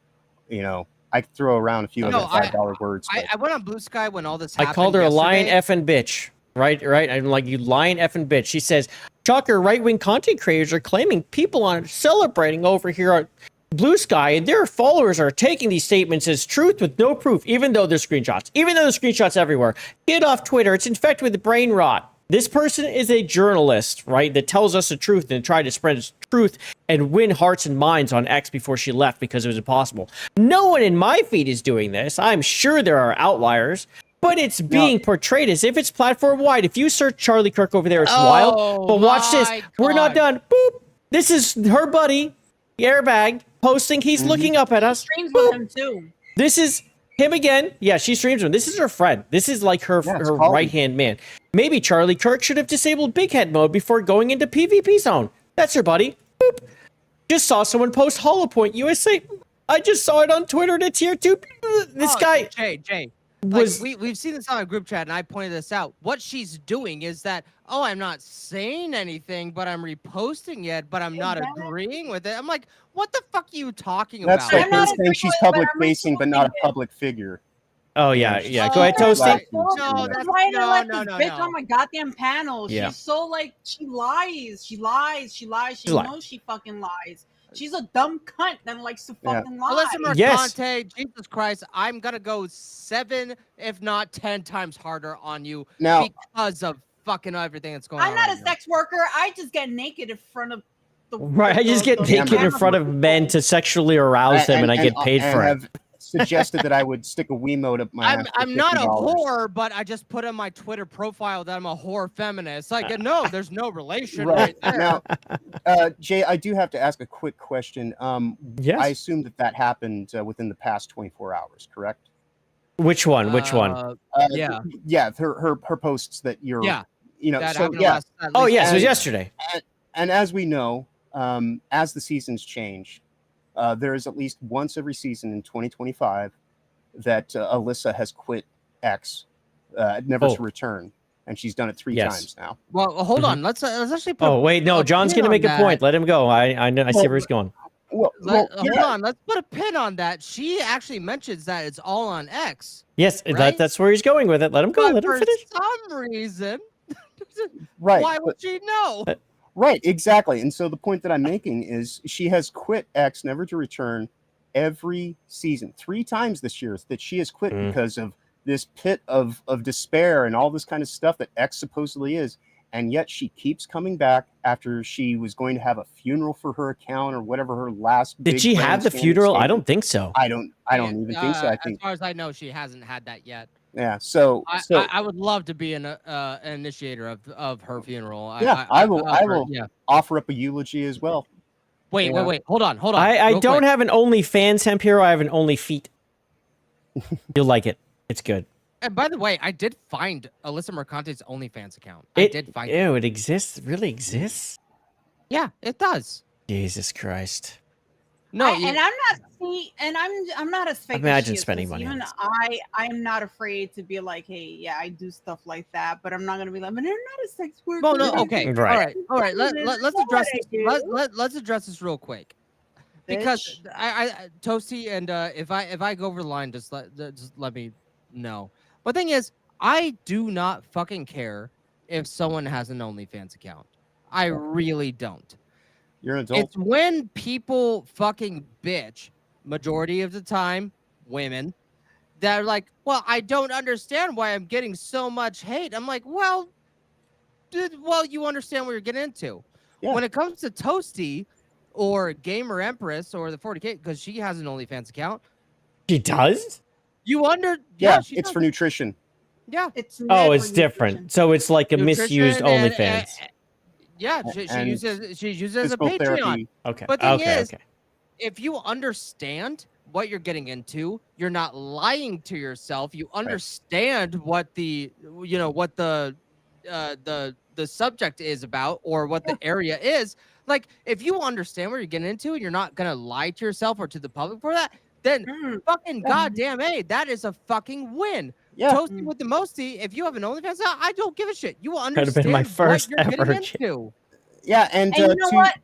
I throw around a few other $5 words. I went on Blue Sky when all this happened. I called her a lying yesterday. effing bitch. Right. I'm like, you lying effing bitch. She says, "Shocker, right-wing content creators are claiming people aren't celebrating over here on Blue Sky, and their followers are taking these statements as truth with no proof, even though there's screenshots. Even though there's screenshots everywhere. Get off Twitter. It's infected with brain rot." This person is a journalist, right, that tells us the truth and tried to spread truth and win hearts and minds on X before she left because it was impossible. No one in my feed is doing this. I'm sure there are outliers, but it's being portrayed as if it's platform-wide. If you search Charlie Kirk over there, it's wild. But watch this. We're not done. Boop. This is her buddy, Airbag, posting. He's looking up at us. Streams with him too. This is him again. Yeah, she streams him. This is her friend. This is like her right-hand man. Maybe Charlie Kirk should have disabled Big Head mode before going into PvP zone. That's her buddy. Boop. Just saw someone post Hollow Point USA. I just saw it on Twitter and it's here too. This guy. Jay. Like, we've seen this on a group chat, and I pointed this out. What she's doing is that, I'm not saying anything, but I'm reposting it, but I'm not agreeing with it. I'm like, what the fuck are you talking about? That's like they're saying she's public facing, but not a public figure. Oh yeah. Go ahead, Toasty. No, that's why I let this bitch on my goddamn panel. Yeah. She's so she lies. She knows she fucking lies. She's a dumb cunt that likes to fucking lie. Listen, Mercante, Jesus Christ, I'm gonna go 7, if not 10 times harder on you because of fucking everything that's going on. I'm not a sex worker. I just get naked in front of the I just get naked in front of men to sexually arouse them, and I get paid for it. Suggested that I would stick a Wiimote up my ass. I'm not a whore, but I just put on my Twitter profile that I'm a whore feminist. Like, no, there's no relation right there. Now, Jay, I do have to ask a quick question. Yes. I assume that happened within the past 24 hours, correct? Which one? Yeah, her posts that you're. Yeah. That so yes. It was yesterday. And as we know, as the seasons change. There is at least once every season in 2025 that Alyssa has quit X, never to return, and she's done it 3 times now. Well, hold on. Let's actually. Put John's gonna make a point. Let him go. I know. I see where he's going. Hold on. Let's put a pin on that. She actually mentions that it's all on X. Yes, that's where he's going with it. Let him go. Let him finish. For some reason, right? Why would she know? Right, exactly. And so the point that I'm making is she has quit X, never to return, every season. 3 times this year that she has quit because of this pit of despair and all this kind of stuff that X supposedly is. And yet she keeps coming back after she was going to have a funeral for her account or whatever her last. Did she have the funeral? I don't think so. I don't even think so. I think, as far as I know, she hasn't had that yet. Yeah, so I would love to be an initiator of her funeral. I will offer up a eulogy as well. Wait, hold on. I don't have an OnlyFans hemp hero. I have an Only Feet. You'll like it. It's good. And by the way, I did find Alyssa Mercante's OnlyFans account. I did find it. Ew, it exists? It really exists? Yeah, it does. Jesus Christ. No, and I'm not as fake. Imagine as she spending is, money on Even this. I'm not afraid to be like, hey, yeah, I do stuff like that, but I'm not gonna be like, but they're not a sex worker. well, no, okay, Right. all right. Let's address this. do. Let's address this real quick, because I Toasty, and if I go over the line, just let me know. But the thing is, I do not fucking care if someone has an OnlyFans account. I really don't. You're an adult. It's when people fucking bitch, majority of the time, women, that are like, well, I don't understand why I'm getting so much hate. I'm like, well, you understand what you're getting into. Yeah. When it comes to Toasty or Gamer Empress or the 40K, because she has an OnlyFans account. She does? Yeah, she it's does. for nutrition. Yeah. It's Oh, it's different. So it's like a Nutrition misused and- OnlyFans. Yeah, she And uses as a physical Patreon. therapy. Okay. But the thing Okay. is, if you understand what you're getting into, you're not lying to yourself. You understand what the subject is about, or what the area is. Like, if you understand what you're getting into and you're not gonna lie to yourself or to the public for that, then fucking goddamn A, that is a fucking win. Yeah. Toasty with the mosty. If you have an OnlyFans, I don't give a shit. You will That'd have understand been my first what you're ever getting into. Yeah, and you know what?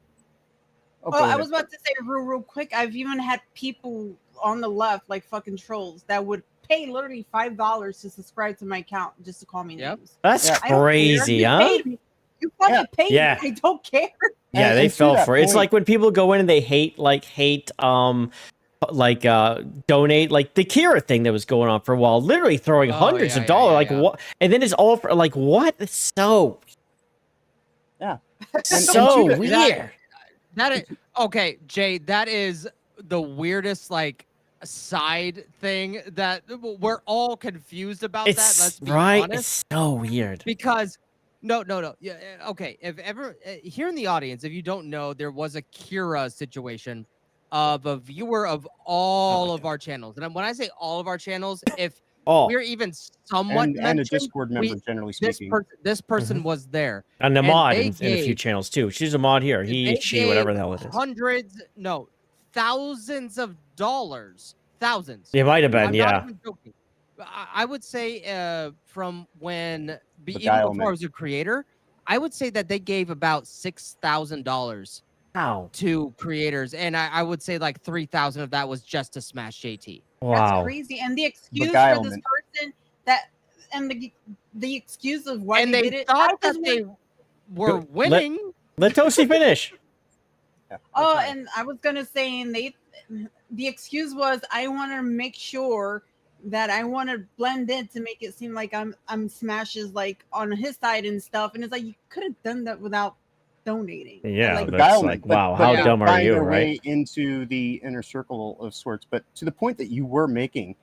Oh, go I ahead. was about to say real quick. I've even had people on the left, like fucking trolls, that would pay literally $5 to subscribe to my account just to call me names. That's I don't care. crazy, You huh? paid me. You fucking paid Yeah. me. I don't care. Yeah, they and to fell that for it. It's point- like when people go in and they hate donate, like the Kira thing that was going on for a while, literally throwing hundreds of dollars, what? And then it's all for like what? It's so Yeah. so weird. That is okay, Jay. That is the weirdest like side thing that we're all confused about. It's that let's be right. honest. It's so weird. Because no. Yeah, okay. If ever here in the audience, if you don't know, there was a Kira situation of a viewer of all of our channels, and when I say all of our channels, if we're even somewhat and a mentioned, Discord member, generally speaking. this person was there, And the mod they in a few gave- channels too. She's a mod here. He, they she, whatever gave the hell it is. Hundreds, no, thousands of dollars. Thousands. It might have been, I'm yeah. not even joking. I would say from when, even Beguilement. before I was a creator, I would say that they gave about $6,000 to creators. And I would say like 3,000 of that was just to smash JT. That's crazy. And the excuse for this Beguilement. person the excuse of why And they they did it. thought I that just they went- were winning. Let Toasty finish. Oh, and I was gonna say, and the excuse was, I want to make sure that I want to blend in to make it seem like I'm Smash's like on his side and stuff. And it's like you could have done that without donating. Yeah, Like, that's Beguilement, like, wow, but how dumb are find you, their right? way into the inner circle of sorts. But to the point that you were making,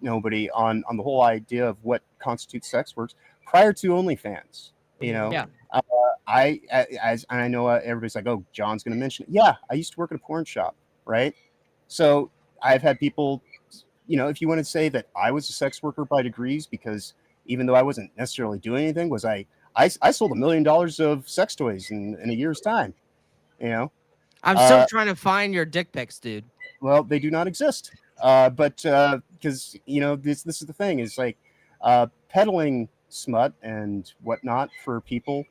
nobody on the whole idea of what constitutes sex works prior to OnlyFans. You know, Yeah. I know everybody's like, oh, John's going to mention it. Yeah, I used to work at a porn shop, right? So I've had people, you know, if you want to say that I was a sex worker by degrees, because even though I wasn't necessarily doing anything, was I sold $1 million of sex toys in a year's time, you know? I'm still trying to find your dick pics, dude. Well, they do not exist. But because, you know, this is the thing, is like peddling smut and whatnot for people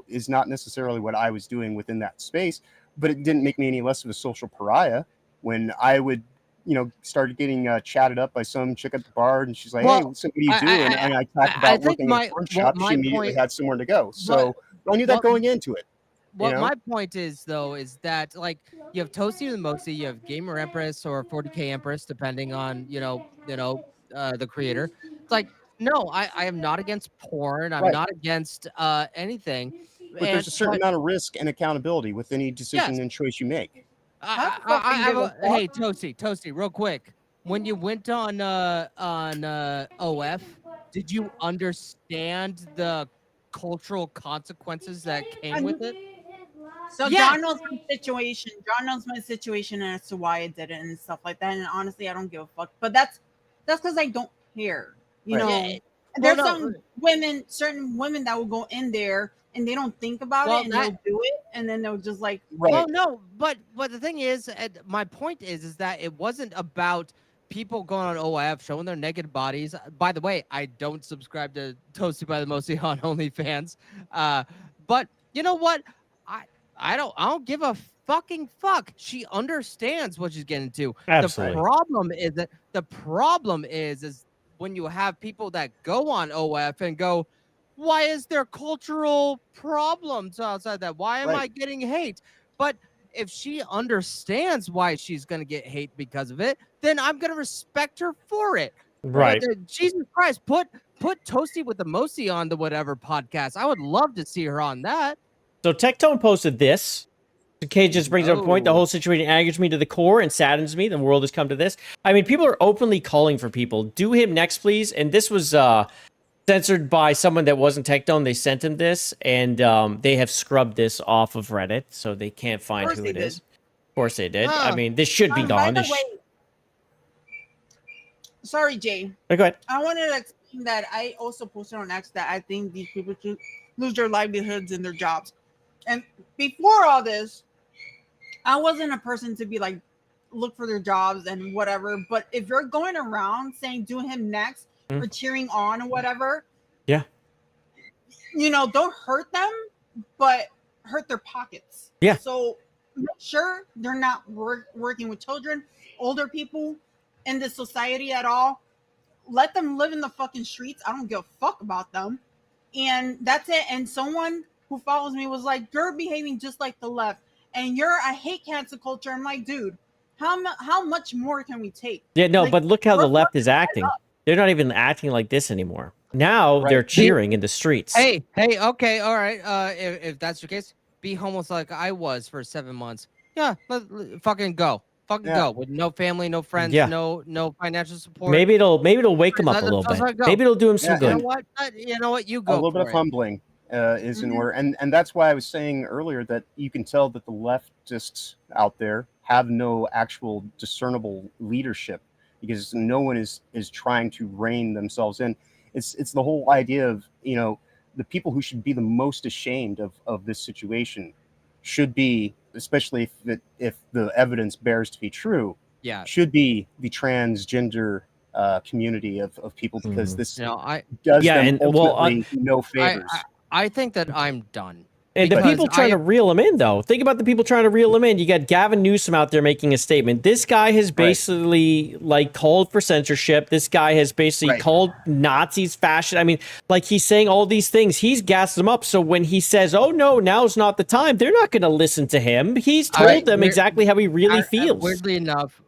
is not necessarily what I was doing within that space, but it didn't make me any less of a social pariah when I would, you know, started getting chatted up by some chick at the bar, and she's like, hey, so what do you do? And I talked about working in a porn shop. She immediately had somewhere to go. So I knew that going into it. What you know? my point is, though, is that like you have Toasty and Moxie, you have Gamer Empress or 40K Empress, depending on the creator. It's like, no, I am not against porn. I'm Right. not against anything. But there's a certain amount of risk and accountability with any decision Yes. and choice you make. Hey, Toasty, real quick. When you went on OF, did you understand the cultural consequences that came with it? So Yes. John knows my situation. John knows my situation as to why I did it and stuff like that. And honestly, I don't give a fuck. But that's because I don't care. You Right. know, Yeah. there's Well, no. some women, certain women that will go in there and they don't think about Well, it and that- they'll do it, and then they'll just like Well, no, but the thing is, my point is that it wasn't about people going on OIF showing their naked bodies. By the way, I don't subscribe to Toasty by the Mostly on OnlyFans, but you know what? I don't give a fucking fuck. She understands what she's getting to. Absolutely. The problem is when you have people that go on OF and go, why is there cultural problems outside that? Why am I getting hate? But if she understands why she's going to get hate because of it, then I'm going to respect her for it. Right. Jesus Christ, put Toasty with the Mosey on the whatever podcast. I would love to see her on that. So Tectone posted this. Kay just brings up a point. The whole situation angers me to the core and saddens me. The world has come to this. I mean, people are openly calling for people. Do him next, please. And this was censored by someone that wasn't Tectone. They sent him this, and they have scrubbed this off of Reddit, so they can't find who it is. Of course they did. I mean, this should be gone. By the way, sorry, Jay. Go ahead. I wanted to explain that I also posted on X that I think these people should lose their livelihoods and their jobs. And before all this, I wasn't a person to be like, look for their jobs and whatever. But if you're going around saying, do him next, or cheering on or whatever, yeah, you know, don't hurt them, but hurt their pockets. Yeah. So make sure they're not working with children, older people in this society at all. Let them live in the fucking streets. I don't give a fuck about them. And that's it. And someone who follows me was like, you're behaving just like the left. And I hate cancel culture. I'm like, dude, how much more can we take? Yeah, no, Like, but look how the we're left is fucking acting. up. They're not even acting like this anymore. Now they're cheering in the streets. Hey, okay, all right. If that's your case, be homeless like I was for 7 months. Yeah, fucking go. Go with no family, no friends, no financial support. Maybe it'll wake them up a little bit. Maybe it'll do them some good. You know what? You go. A little bit of humbling is in order, and that's why I was saying earlier that you can tell that the leftists out there have no actual discernible leadership, because no one is trying to rein themselves in. It's the whole idea of, you know, the people who should be the most ashamed of this situation should be, especially if the evidence bears to be true, should be the transgender community of people, because this does them ultimately no favors. I think that I'm done. And the people trying to reel him in, though. Think about the people trying to reel him in. You got Gavin Newsom out there making a statement. This guy has basically like called for censorship. This guy has basically called Nazis fascist. I mean, like, he's saying all these things. He's gassed them up. So when he says, "Oh no, now's not the time," they're not going to listen to him. He's told them exactly how he really feels. Weirdly enough,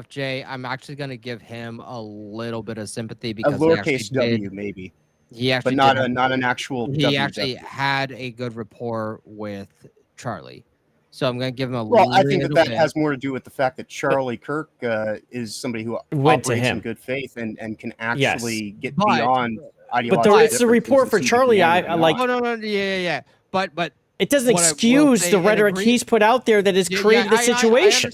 Jay, I'm actually going to give him a little bit of sympathy because a lowercase w, maybe. He actually, but not an actual. He actually had a good rapport with Charlie, so I'm going to give him a. Well, I think that has more to do with the fact that Charlie Kirk is somebody who operates in good faith and can actually get beyond ideology. But it's a report for Charlie. I like. No, yeah. But it doesn't excuse the rhetoric he's put out there that has created the situation.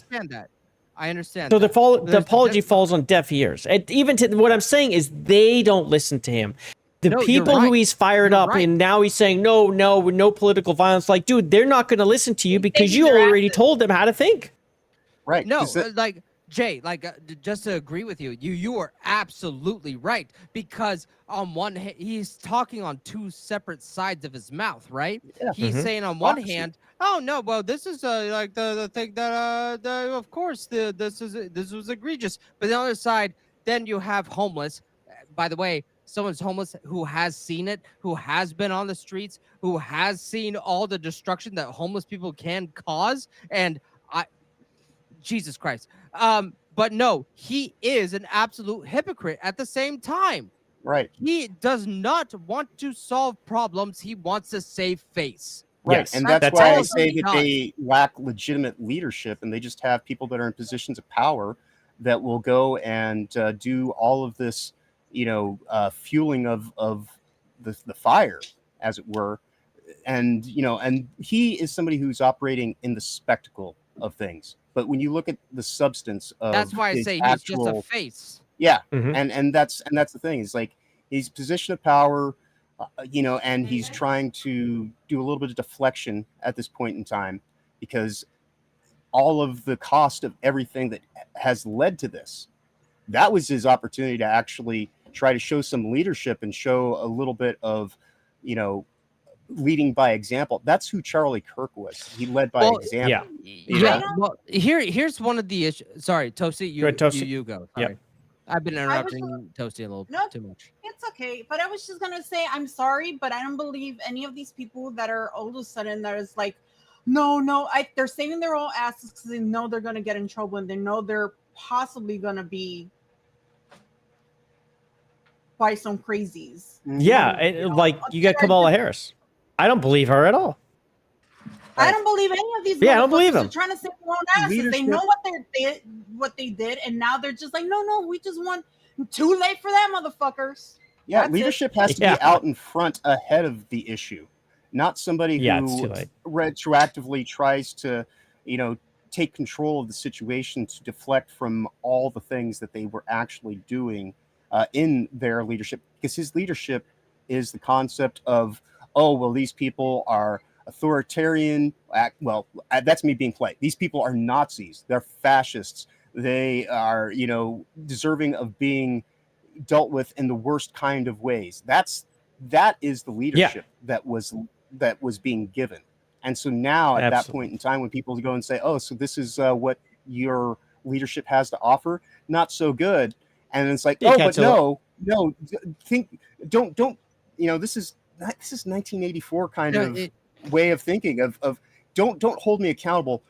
I understand. So the apology falls on deaf ears. And even to what I'm saying is they don't listen to him. The people who he's fired up, and now he's saying no political violence. Like, dude, they're not going to listen to you because you already told them how to think. Right. No, like Jay, like just to agree with you, you are absolutely right, because on one hand, he's talking on two separate sides of his mouth, right? Yeah. He's saying on one hand, oh no, well this is like the thing that of course this was egregious, but the other side, then you have homeless. By the way, someone's homeless who has seen it, who has been on the streets, who has seen all the destruction that homeless people can cause, and Jesus Christ. But no, he is an absolute hypocrite at the same time. Right. He does not want to solve problems. He wants to save face. Right. Yes, and that's why I say that they lack legitimate leadership, and they just have people that are in positions of power that will go and do all of this, fueling of the fire, as it were. And, and he is somebody who's operating in the spectacle of things. But when you look at the substance of, that's why I say he's just a face. Yeah. And that's the thing. It's like, he's position of power. and he's trying to do a little bit of deflection at this point in time because all of the cost of everything that has led to this, that was his opportunity to actually try to show some leadership and show a little bit of, leading by example. That's who Charlie Kirk was. He led by example. Yeah. Well, here's one of the issues. Sorry, Toasty, you go. Sorry. Yep. I've been interrupting Toasty a little too much. It's okay, but I was just gonna say I'm sorry, but I don't believe any of these people that are all of a sudden that is like, no, they're saving their own asses because they know they're gonna get in trouble and they know they're possibly gonna be by some crazies. Yeah, you got Kamala Harris. I don't believe her at all. I don't believe any of these. Yeah, I don't believe them. them. Trying to save their own asses. They know what they did, and now they're just like, no, we just want. Too late for that, motherfuckers. Yeah, That's leadership has to be out in front ahead of the issue, not somebody who retroactively tries to, take control of the situation to deflect from all the things that they were actually doing in their leadership. Because his leadership is the concept of, these people are authoritarian. Well, that's me being polite. These people are Nazis. They're fascists. They are, deserving of being dealt with in the worst kind of ways. That is the leadership that was being given. And so now at that point in time, when people go and say, so this is what your leadership has to offer, not so good. And it's like, don't, this is 1984 kind of way of thinking of don't hold me accountable.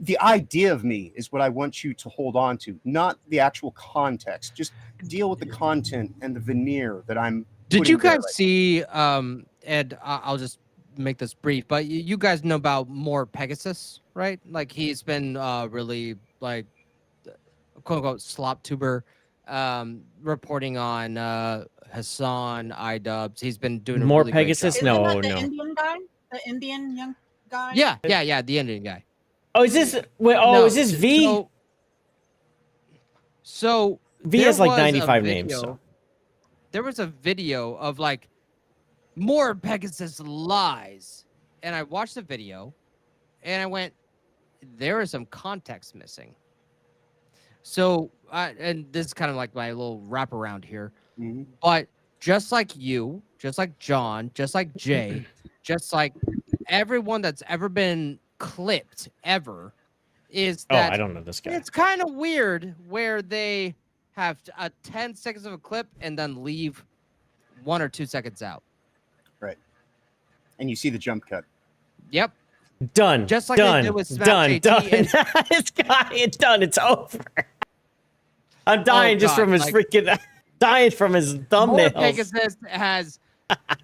The idea of me is what I want you to hold on to, not the actual context. Just deal with the content and the veneer that I'm. Did you guys see? Ed, I'll just make this brief, but you guys know about More Pegasus, right? Like he's been really like quote unquote slop tuber, reporting on Hassan iDubbbz. He's been doing More really Pegasus. The Indian guy, the Indian young guy. Yeah, the Indian guy. Oh, is this? Is this V? So V has like 95 names. So. There was a video of like More Pegasus lies, and I watched the video, and I went, there is some context missing. So, and this is kind of like my little wraparound here, but just like you, just like John, just like Jay, just like everyone that's ever been clipped ever is that I don't know this guy. It's kind of weird where they have 10 seconds of a clip and then leave 1 or 2 seconds out. Right. And you see the jump cut. Yep. Done. Just like done. they did with Smack Done. JT Done. and- This guy, it's done. It's over. I'm dying just from his freaking dying from his thumbnails. More Pegasus has,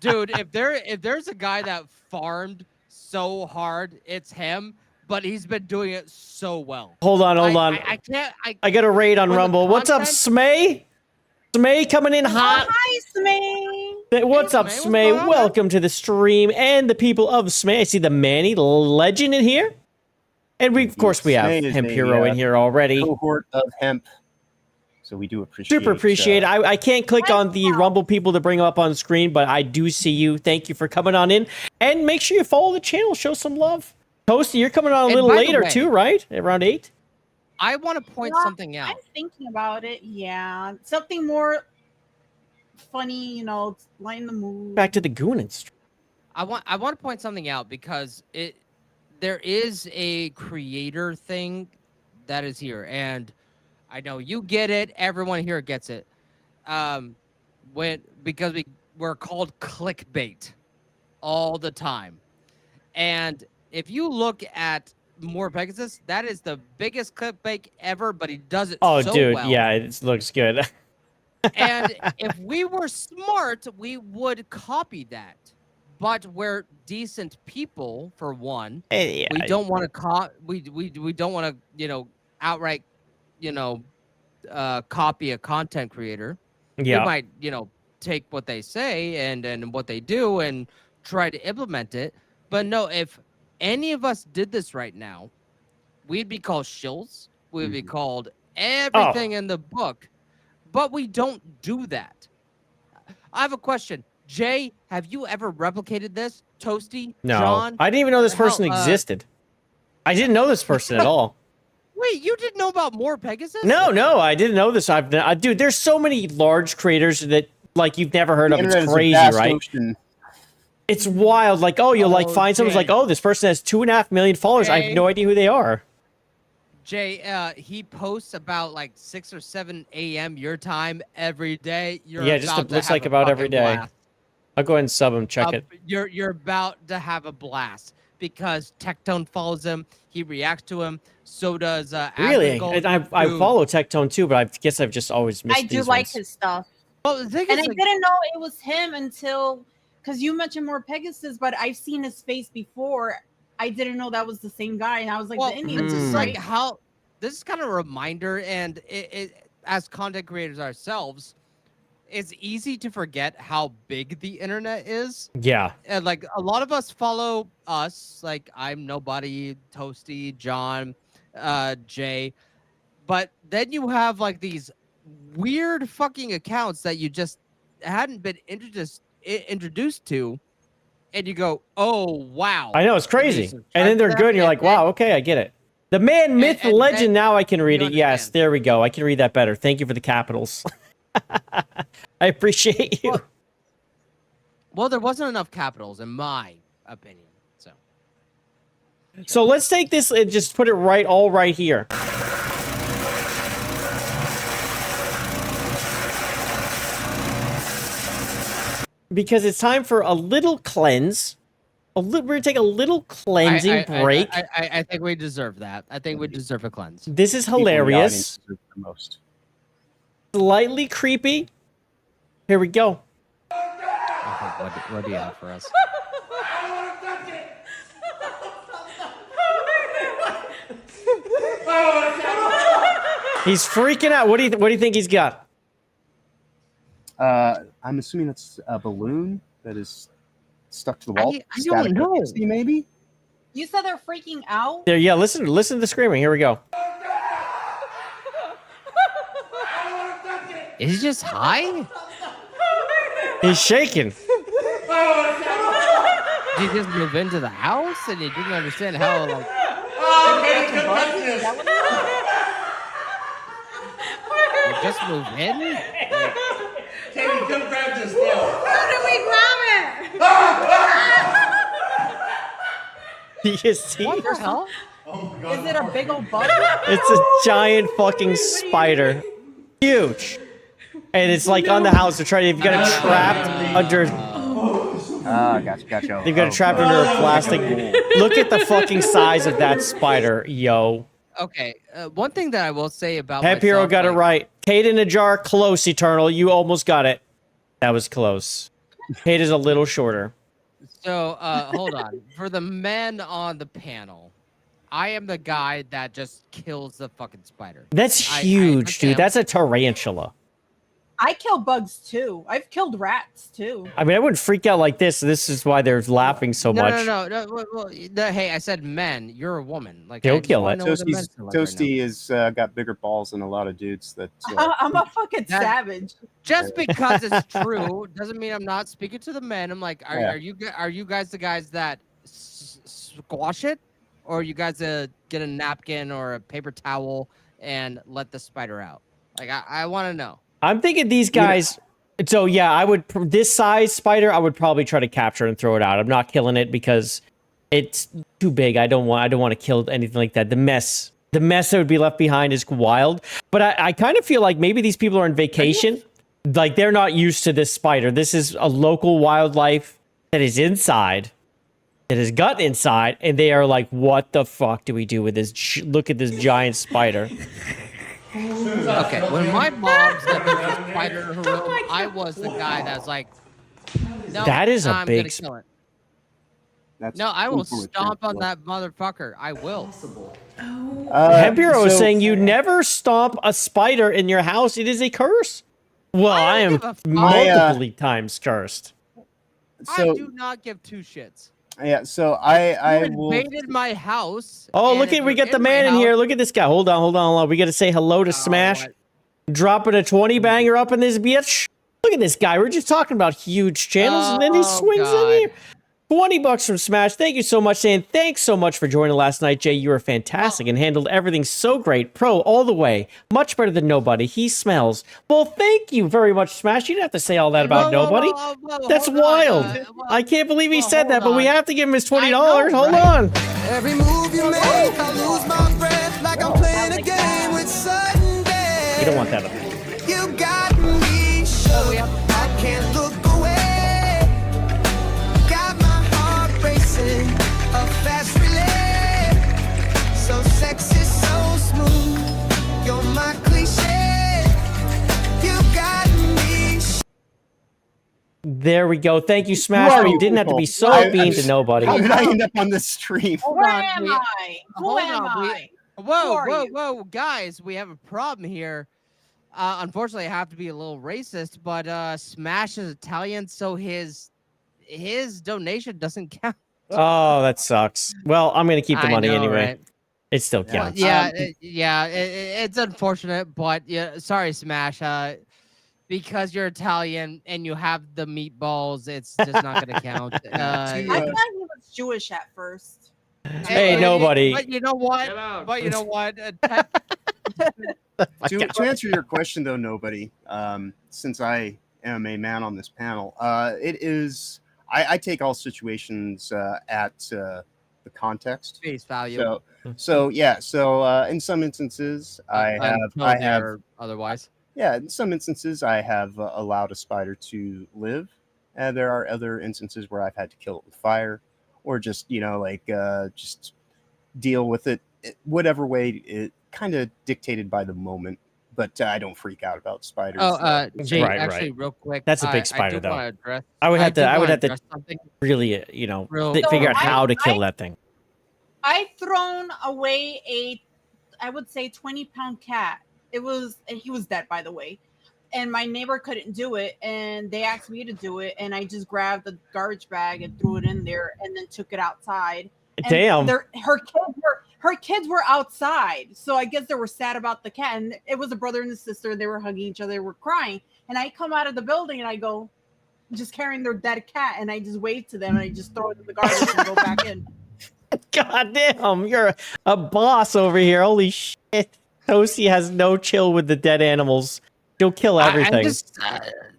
dude. If there's a guy that farmed so hard, it's him. But he's been doing it so well. Hold on. I can't. I got a raid on Rumble. What's up, Smay? Smay coming in hot. Hi, Smay. What's up, Smay? Welcome to the stream and the people of Smay. I see the Manny Legend in here, and of course we have Hemp Hero in here already. Cohort of Hemp. So we do appreciate. Super appreciate. I can't click on the Rumble people to bring them up on the screen, but I do see you. Thank you for coming on in, and make sure you follow the channel. Show some love. Toasty, you're coming on a little later too, right? Around 8. I want to point something out. I'm thinking about it. Yeah, something more funny. Lighten the mood. Back to the Goonins. I want to point something out because there is a creator thing that is here, and I know you get it. Everyone here gets it. Because we're called clickbait all the time, and if you look at More Pegasus, that is the biggest clickbait ever, but he does it so dude, well. yeah, it looks good. And if we were smart, we would copy that. But we're decent people, for one. Yeah, we don't want to we don't want to, outright, copy a content creator. Yeah. We might, take what they say and what they do and try to implement it. But no, if any of us did this right now, we'd be called shills. We'd be called everything in the book, but we don't do that. I have a question. Jay, have you ever replicated this? Toasty, No, John? I didn't even know this person Hell, existed. I didn't know this person at all. Wait, you didn't know about more Pegasus? No, I didn't know this. Dude, there's so many large creators that like you've never heard The of. internet It's is a crazy, vast right? ocean. It's wild. Like, oh, you'll like find someone's Jay. like, oh, this person has 2.5 million followers. I have Jay. no idea who they are. Jay, he posts about like 6 or 7 a.m. your time every day. You're Yeah, just about to looks have like a about every fucking day. blast. I'll go ahead and sub him. Check it. You're about to have a blast because Tectone follows him. He reacts to him. So does Really? Admin And I Dude. follow Tectone too, but I guess I've just always missed I do these like ones. his stuff. Well, the thing And is, I like, didn't know it was him until because you mentioned more Pegasus, but I've seen his face before. I didn't know that was the same guy, and I was like, well, the Indians this is is right. like how this is kind of a reminder, and it as content creators ourselves, it's easy to forget how big the internet is. Yeah. And like a lot of us follow us, like I'm Nobody, Toasty, John, Jay, but then you have like these weird fucking accounts that you just hadn't been introduced to, and you go, oh wow. I know, it's crazy. And then they're good, and you're like, wow, okay, I get it. The man, myth, and legend, then now I can read you it. Yes, understand. there we go. I can read that better. Thank you for the capitals. I appreciate you. Well, there wasn't enough capitals, in my opinion. So let's take this and just put it all right here. Because it's time for a little cleanse. We're gonna take a little cleansing break. I think we deserve that. I think we deserve a cleanse. This is People in the hilarious. audience deserve the most. Slightly creepy. Here we go. What do you have for us? He's freaking out. What do you think he's got? I'm assuming it's a balloon that is stuck to the wall. I don't Static know. electricity, maybe? You said they're freaking out. There, yeah. Listen to the screaming. Here we go. Is he just high? He's shaking. Did he just move into the house and he didn't understand how like you just move in? Katie, come grab this now. How do we grab it? You see? What the hell? Is it a big old bug? It's a giant fucking spider. Huge. And it's like on the house. They're trying to, you've got it trapped under. Gotcha. They've got it trapped under a plastic. Look at the fucking size of that spider, yo. Okay, one thing that I will say about Hep Hero myself, got it like, right. Kate in a jar, close, Eternal. You almost got it. That was close. Kate is a little shorter. So, hold on. For the men on the panel, I am the guy that just kills the fucking spider. That's huge, dude. That's a tarantula. I kill bugs too. I've killed rats too. I mean, I wouldn't freak out like this. This is why they're laughing so much. No. Hey, I said men. You're a woman. Like, He'll I just kill wanna it. know what the men feel like right Toasty has got bigger balls than a lot of dudes. That I'm a fucking That- savage. Just because it's true doesn't mean I'm not speaking to the men. I'm like, Yeah. are you guys the guys that squash it, or you guys get a napkin or a paper towel and let the spider out? Like, I want to know. I'm thinking these guys. So yeah, I would this size spider. I would probably try to capture and throw it out. I'm not killing it because it's too big. I don't want to kill anything like that. The mess that would be left behind is wild. But I kind of feel like maybe these people are on vacation. Like they're not used to this spider. This is a local wildlife that is inside, that has gotten inside, and they are like, "What the fuck do we do with this? Look at this giant spider." Okay, when my mom said there was a spider in her room, I was the guy that's like, no, That is a I'm big gonna kill it. No, I will stomp on that motherfucker. I will. Hemp Hero is saying you never stomp a spider in your house. It is a curse. Well, I am multiple times cursed. I do not give two shits. Yeah, so I You will. invaded my house. Oh, and look if at we you're got the my man in house- here. Look at this guy. Hold on. We got to say hello to Smash. Dropping a 20 banger up in this bitch. Look at this guy. We're just talking about huge channels, and then he swings in here. $20 from Smash. Thank you so much, saying thanks so much for joining last night, Jay. You were fantastic and handled everything so great. Pro all the way. Much better than nobody. He smells. Well, thank you very much, Smash. You didn't have to say all that about nobody. That's wild. I can't believe he said that, but we have to give him his $20. Hold on. Every move you make, I lose my breath like I'm playing a game with Sundays. You don't want that up. You got me shook. I can't look away. Got my heart racing, a fast relay. So sexy, so smooth. You're my cliche. You got me. There we go. Thank you, Smash. We didn't have to be so mean to nobody. How did I end up on this stream? Where am I? Who am I? Whoa, guys, we have a problem here. Unfortunately, I have to be a little racist, but Smash is Italian, so his donation doesn't count. Oh, that sucks. Well, I'm going to keep the money anyway. Right? It still counts. It's unfortunate, but yeah, sorry, Smash. Because you're Italian and you have the meatballs, it's just not going to count. I thought he was Jewish at first. Hey, nobody. But you know what? To answer your question, though, nobody, since I am a man on this panel, it is, I take all situations at the context. Face value. So in some instances, I have otherwise. Yeah, in some instances, I have allowed a spider to live, and there are other instances where I've had to kill it with fire, or just just deal with it whatever way it kind of dictated by the moment. But I don't freak out about spiders. Jay, actually, real quick, that's a big spider, though. Address, I would have to really, figure out how to kill that thing. I've thrown away I would say 20-pound cat. He was dead, by the way, and my neighbor couldn't do it, and they asked me to do it, and I just grabbed the garbage bag and threw it in there, and then took it outside. And damn. Her kids were outside, so I guess they were sad about the cat. And it was a brother and a sister, and they were hugging each other, they were crying. And I come out of the building, and I go, just carrying their dead cat, and I just wave to them, and I just throw it in the garbage and go back in. God damn, you're a boss over here. Holy shit. Toasty has no chill with the dead animals. He'll kill everything.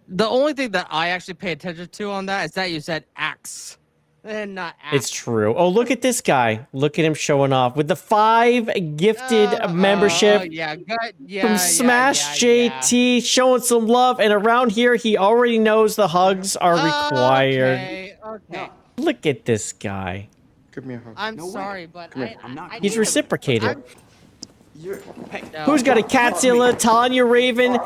The only thing that I actually pay attention to on that is that you said axe and not axe. It's true. Oh, look at this guy. Look at him showing off with the 5 gifted membership from Smash JT, showing some love. And around here, he already knows the hugs are required. Okay. Look at this guy. Give me a hug. I'm sorry, but He's reciprocated. Who's got a Catzilla, Tanya Raven,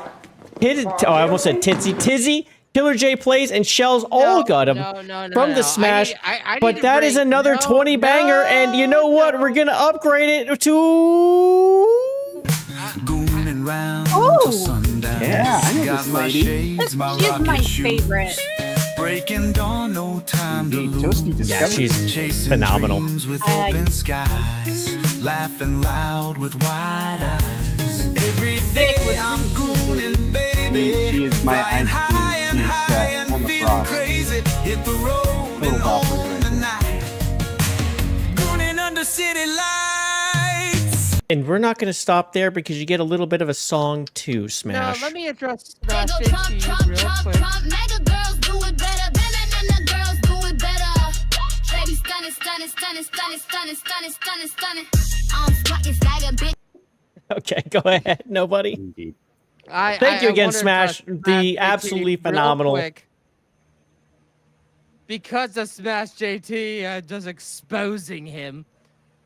I almost said Titsy, Tizzy, Killer J Plays, and Shells all got him from the Smash. But that is another 20 banger, and you know what? We're going to upgrade it to... Gooning round till sundown. Yeah, I know got this my lady. shades, my She's rocket my shoes. favorite. Breaking dawn, no time to lose. Toasty Yeah, discovered. she's Chasing phenomenal. dreams with open skies, laughing loud with wide eyes. Every day I'm gooning, baby. She is my Flying high and high and on the feeling frost. crazy. Hit the road and on the night. Gooning under city lights. And we're not going to stop there because you get a little bit of a song too, Smash. No, let me address Smash JT real quick. Mega girls do it better. Better girls do it better. Baby stunning, stunning, stunning, stunning, stunning, stunning, stunning, stunning. Squatting like a bitch. Okay, go ahead. Nobody. Indeed. Thank you again, wanted to Smash. address The JT absolutely real phenomenal. quick. Because of Smash JT just exposing him,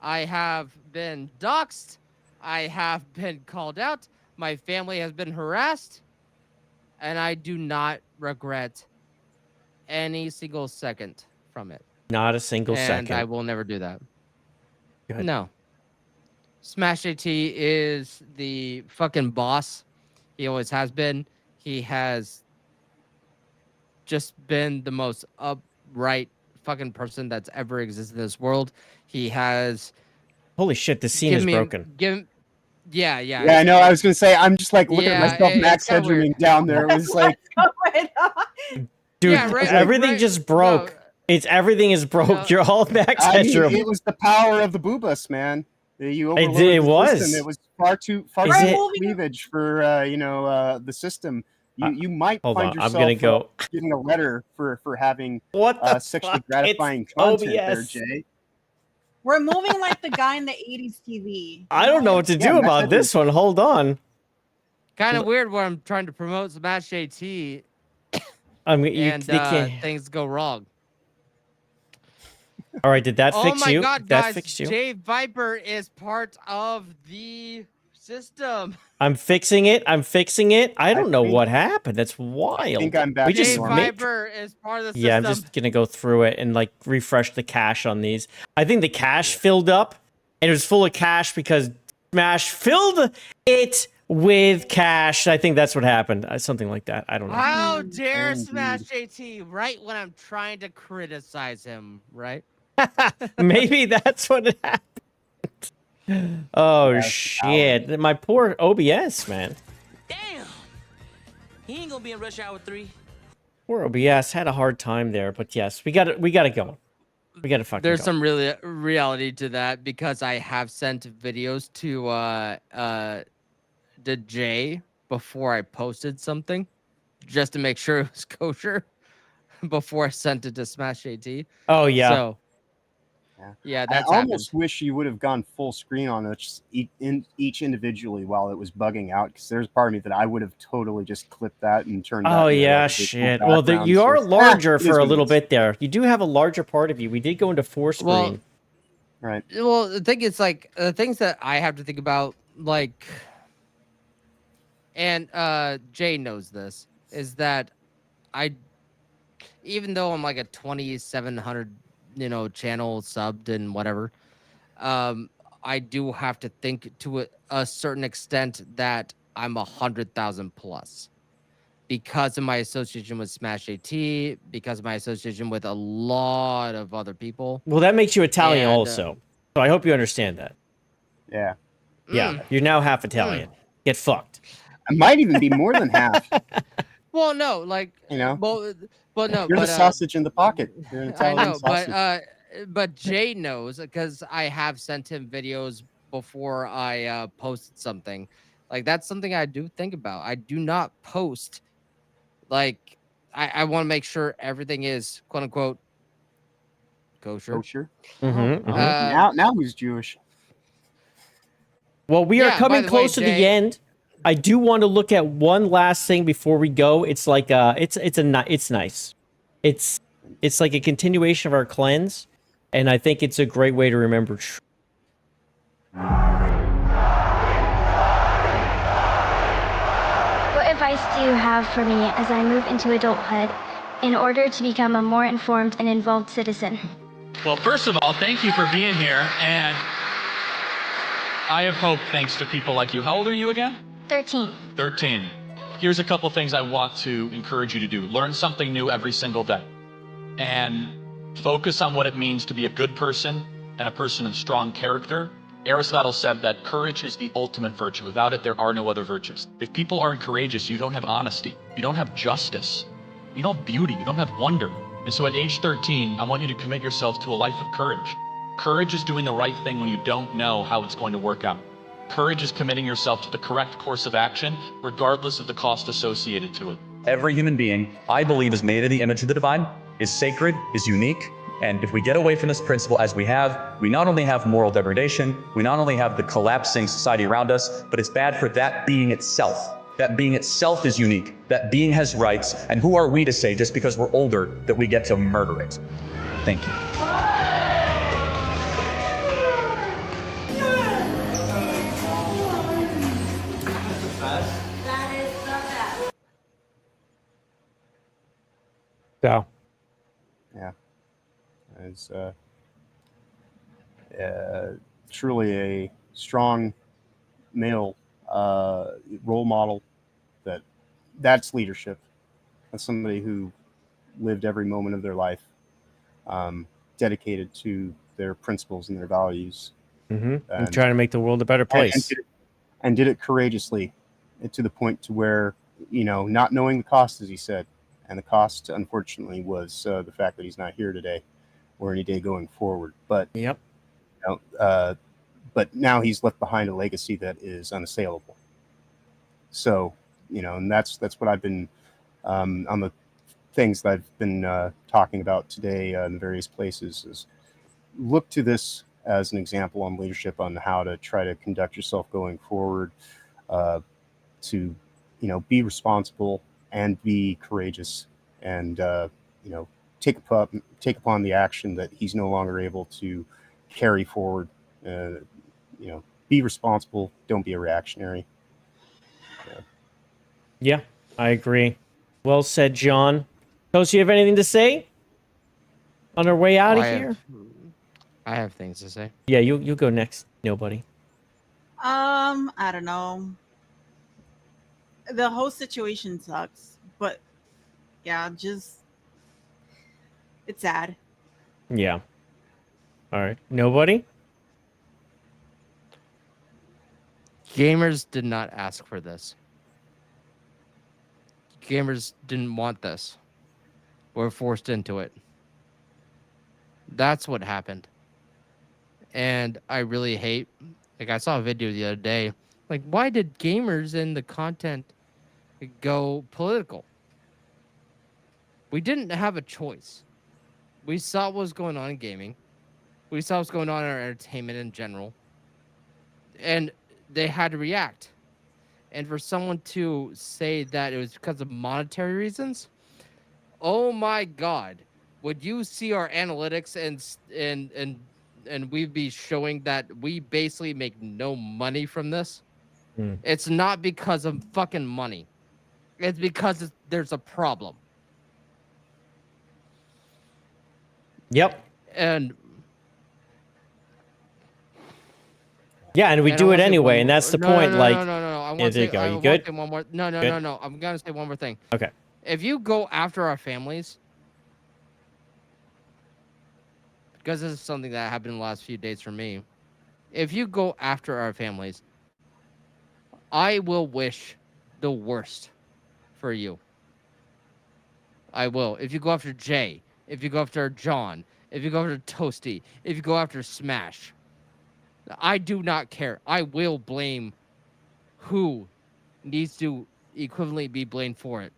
I have been doxxed. I have been called out. My family has been harassed. And I do not regret any single second from it. Not a single And second. I will never do that. Good. No. Smash JT is the fucking boss. He always has been. He has just been the most upright fucking person that's ever existed in this world. He has... Holy shit, this scene is broken. Yeah, yeah. Yeah, I know. I was gonna say, I'm just like looking at Yeah, myself, max kinda weird. headrooming down there. It was like, Dude, Yeah, right, everything right. just broke. No. It's everything is broke. No. You're all max I mean, headroom. it was the power of the boobus, man. You overloaded it the was. system. It was far too Is it- much cleavage for the system. You might hold find on, I'm yourself gonna go. getting a letter for having What the sexually fuck? gratifying It's content there, OBS. Jay. We're moving like the guy in the 80s TV. I don't know what to do Yeah, about this one. Hold on. Kind of weird where I'm trying to promote Smash AT I mean, and they can't. things go wrong. All right, did that Oh fix my you? God, Did that guys! fix you? JayViper is part of the system. I'm fixing it. I'm fixing it. I don't know think- what happened. That's wild. I think I'm back We to just normal. made- JayViper is part of the system. Yeah, I'm just gonna go through it and like refresh the cache on these. I think the cache filled up, and it was full of cache because Smash filled it with cache. I think that's what happened. Something like that. I don't know. How dare Indeed. Smash JT right when I'm trying to criticize him, right? Maybe that's what it happened. Oh shit! My poor OBS, man. Damn. He ain't gonna be in Rush Hour 3. Poor OBS had a hard time there, but yes, we got it. We got to go. We got to fucking. There's go. some really reality to that because I have sent videos to Jay before I posted something, just to make sure it was kosher before I sent it to Smash AT. Oh yeah. So yeah, that's I happened. almost wish you would have gone full screen on each individually while it was bugging out, because there's part of me that I would have totally just clipped that and turned. Oh that into, yeah, like, a visual shit. Well, background, you so are it's- larger it is for a what it little is. bit there. You do have a larger part of you. We did go into 4-screen. Well, Right. Well, the thing is, like, the things that I have to think about, like, and Jay knows this, is that even though I'm like a 2,700, channel subbed and whatever, I do have to think to a certain extent that I'm 100,000 plus because of my association with Smash AT, because of my association with a lot of other people. Well, that makes you Italian And, also. So I hope you understand that. Yeah. Yeah, you're now half Italian. Get fucked. I might even be more than half. Well, no, like, Well, no, you're but the sausage in the pocket. You're an I Italian know, sausage. but Jay knows because I have sent him videos before I posted something. Like, that's something I do think about. I do not post. Like, I want to make sure everything is quote unquote kosher. Kosher. Now who's Jewish? Well, we are Yeah, by coming the way, close to the Jay- end. I do want to look at one last thing before we go. It's like it's nice. It's like a continuation of our cleanse, and I think it's a great way to remember. What advice do you have for me as I move into adulthood in order to become a more informed and involved citizen? Well, first of all, thank you for being here, and I have hope thanks to people like you. How old are you again? 13. 13. Here's a couple things I want to encourage you to do. Learn something new every single day, and focus on what it means to be a good person and a person of strong character. Aristotle said that courage is the ultimate virtue. Without it, there are no other virtues. If people aren't courageous, you don't have honesty, you don't have justice, you don't have beauty, you don't have wonder. And so at age 13, I want you to commit yourself to a life of courage. Courage is doing the right thing when you don't know how it's going to work out. Courage is committing yourself to the correct course of action, regardless of the cost associated to it. Every human being, I believe, is made in the image of the divine, is sacred, is unique. And if we get away from this principle as we have, we not only have moral degradation, we not only have the collapsing society around us, but it's bad for that being itself. That being itself is unique. That being has rights. And who are we to say, just because we're older, that we get to murder it? Thank you. So. Yeah. It's truly a strong male role model. That's leadership. That's somebody who lived every moment of their life dedicated to their principles and their values. And trying to make the world a better place. and did it courageously, to the point to where, not knowing the cost, as he said, and the cost, unfortunately, was the fact that he's not here today or any day going forward. But yep. But now he's left behind a legacy that is unassailable. So, and that's what I've been on the things that I've been talking about today in various places, is look to this as an example on leadership, on how to try to conduct yourself going forward, to be responsible and be courageous, and take upon the action that he's no longer able to carry forward. Be responsible, don't be a reactionary. Yeah, I agree. Well said, John. Toast, you have anything to say on our way out of here? I have things to say. Yeah, you go next. Nobody. I don't know. The whole situation sucks, but yeah, just it's sad. Yeah. All right. Nobody? Gamers did not ask for this. Gamers didn't want this. We're forced into it. That's what happened. And I really hate, I saw a video the other day, why did gamers in the content go political? We didn't have a choice. We saw what was going on in gaming. We saw what's going on in our entertainment in general. And they had to react. And for someone to say that it was because of monetary reasons, oh my God. Would you see our analytics and we'd be showing that we basically make no money from this? It's not because of fucking money. It's because there's a problem. Yep. And yeah, and we do it anyway, and that's the point. No. I want to say, you good? One more. No. I'm gonna say one more thing. Okay. If you go after our families, because this is something that happened in the last few days for me, if you go after our families, I will wish the worst for you. I will. If you go after Jay, if you go after John, if you go after Toasty, if you go after Smash, I do not care. I will blame who needs to equivalently be blamed for it.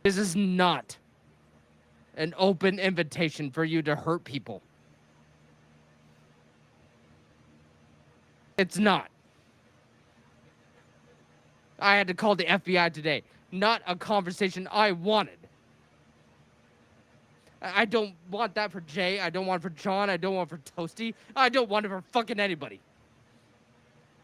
This is not an open invitation for you to hurt people. It's not. I had to call the FBI today. Not a conversation I wanted. I don't want that for Jay. I don't want it for John. I don't want it for Toasty. I don't want it for fucking anybody.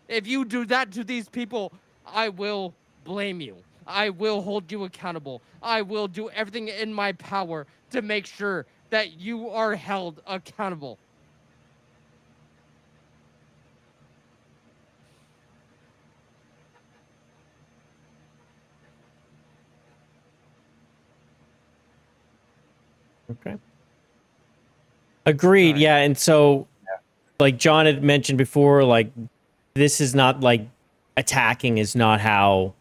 If you do that to these people, I will blame you. I will hold you accountable. I will do everything in my power to make sure that you are held accountable. Okay. Agreed. Yeah. And so, like John had mentioned before, this is not attacking is not how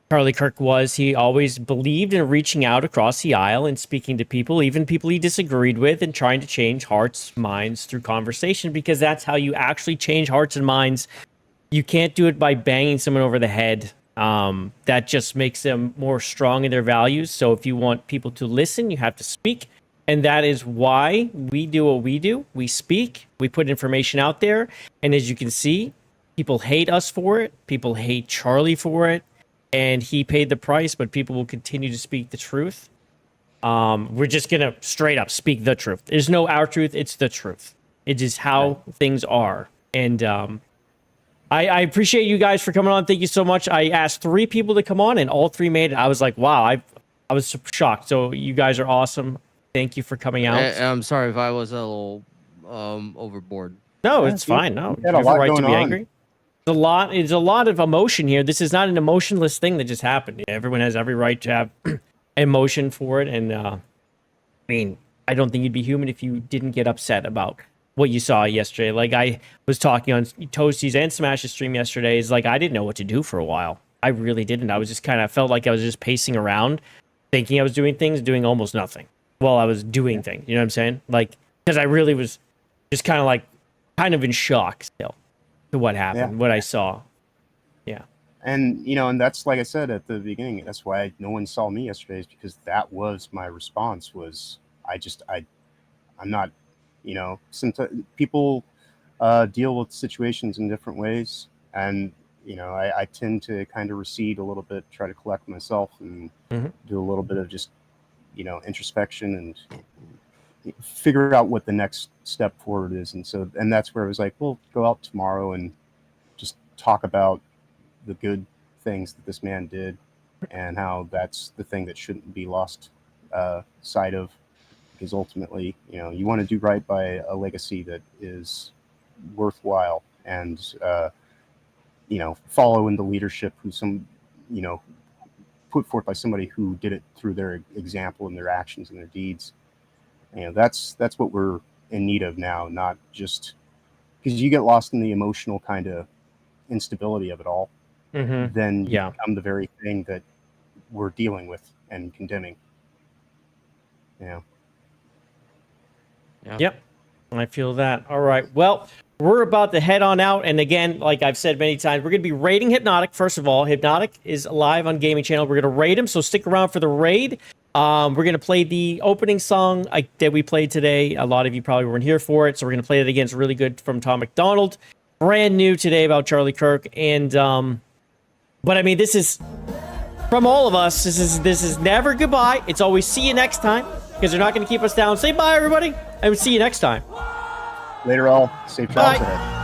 Charlie Kirk was. He always believed in reaching out across the aisle and speaking to people, even people he disagreed with, and trying to change hearts, minds through conversation, because that's how you actually change hearts and minds. You can't do it by banging someone over the head. That just makes them more strong in their values. So if you want people to listen, you have to speak. And that is why we do what we do. We speak, we put information out there. And as you can see, people hate us for it. People hate Charlie for it. And he paid the price, but people will continue to speak the truth. We're just going to straight up speak the truth. There's no our truth. It's the truth. It is how things are. And I appreciate you guys for coming on. Thank you so much. I asked 3 people to come on, and all 3 made it. I was like, wow, I was shocked. So you guys are awesome. Thank you for coming out. I'm sorry if I was a little overboard. No, it's fine. No, you have a right to be angry. It's a lot of emotion here. This is not an emotionless thing that just happened. Everyone has every right to have emotion for it. And I mean, I don't think you'd be human if you didn't get upset about what you saw yesterday. Like I was talking on Toasty's and Smash's stream yesterday. Is like I didn't know what to do for a while. I really didn't. I was just kind of felt like I was just pacing around, thinking I was doing things, doing almost nothing while I was doing things. You know what I'm saying? Like because I really was just kind of in shock still to what happened, what I saw. Yeah. And and that's like I said at the beginning. That's why no one saw me yesterday, is because that was my response. Was I'm not, sometimes people deal with situations in different ways, and I tend to kind of recede a little bit, try to collect myself, and do a little bit of just introspection and figure out what the next step forward is. And that's where I was like, we'll go out tomorrow and just talk about the good things that this man did, and how that's the thing that shouldn't be lost sight of, because ultimately, you want to do right by a legacy that is worthwhile, and follow in the leadership put forth by somebody who did it through their example and their actions and their deeds. That's what we're in need of now, not just because you get lost in the emotional kind of instability of it all. Then you become the very thing that we're dealing with and condemning. Yep, I feel that. All right, well, we're about to head on out, and again, like I've said many times, we're going to be raiding Hypnotic. First of all, Hypnotic is live on Gaming Channel. We're going to raid him, so stick around for the raid. We're going to play the opening song that we played today. A lot of you probably weren't here for it, so we're going to play it again. It's really good from Tom McDonald. Brand new today about Charlie Kirk, and but I mean, this is from all of us. This is never goodbye. It's always see you next time, because they're not going to keep us down. Say bye, everybody, and we'll see you next time. Later, all. Safe travels ahead.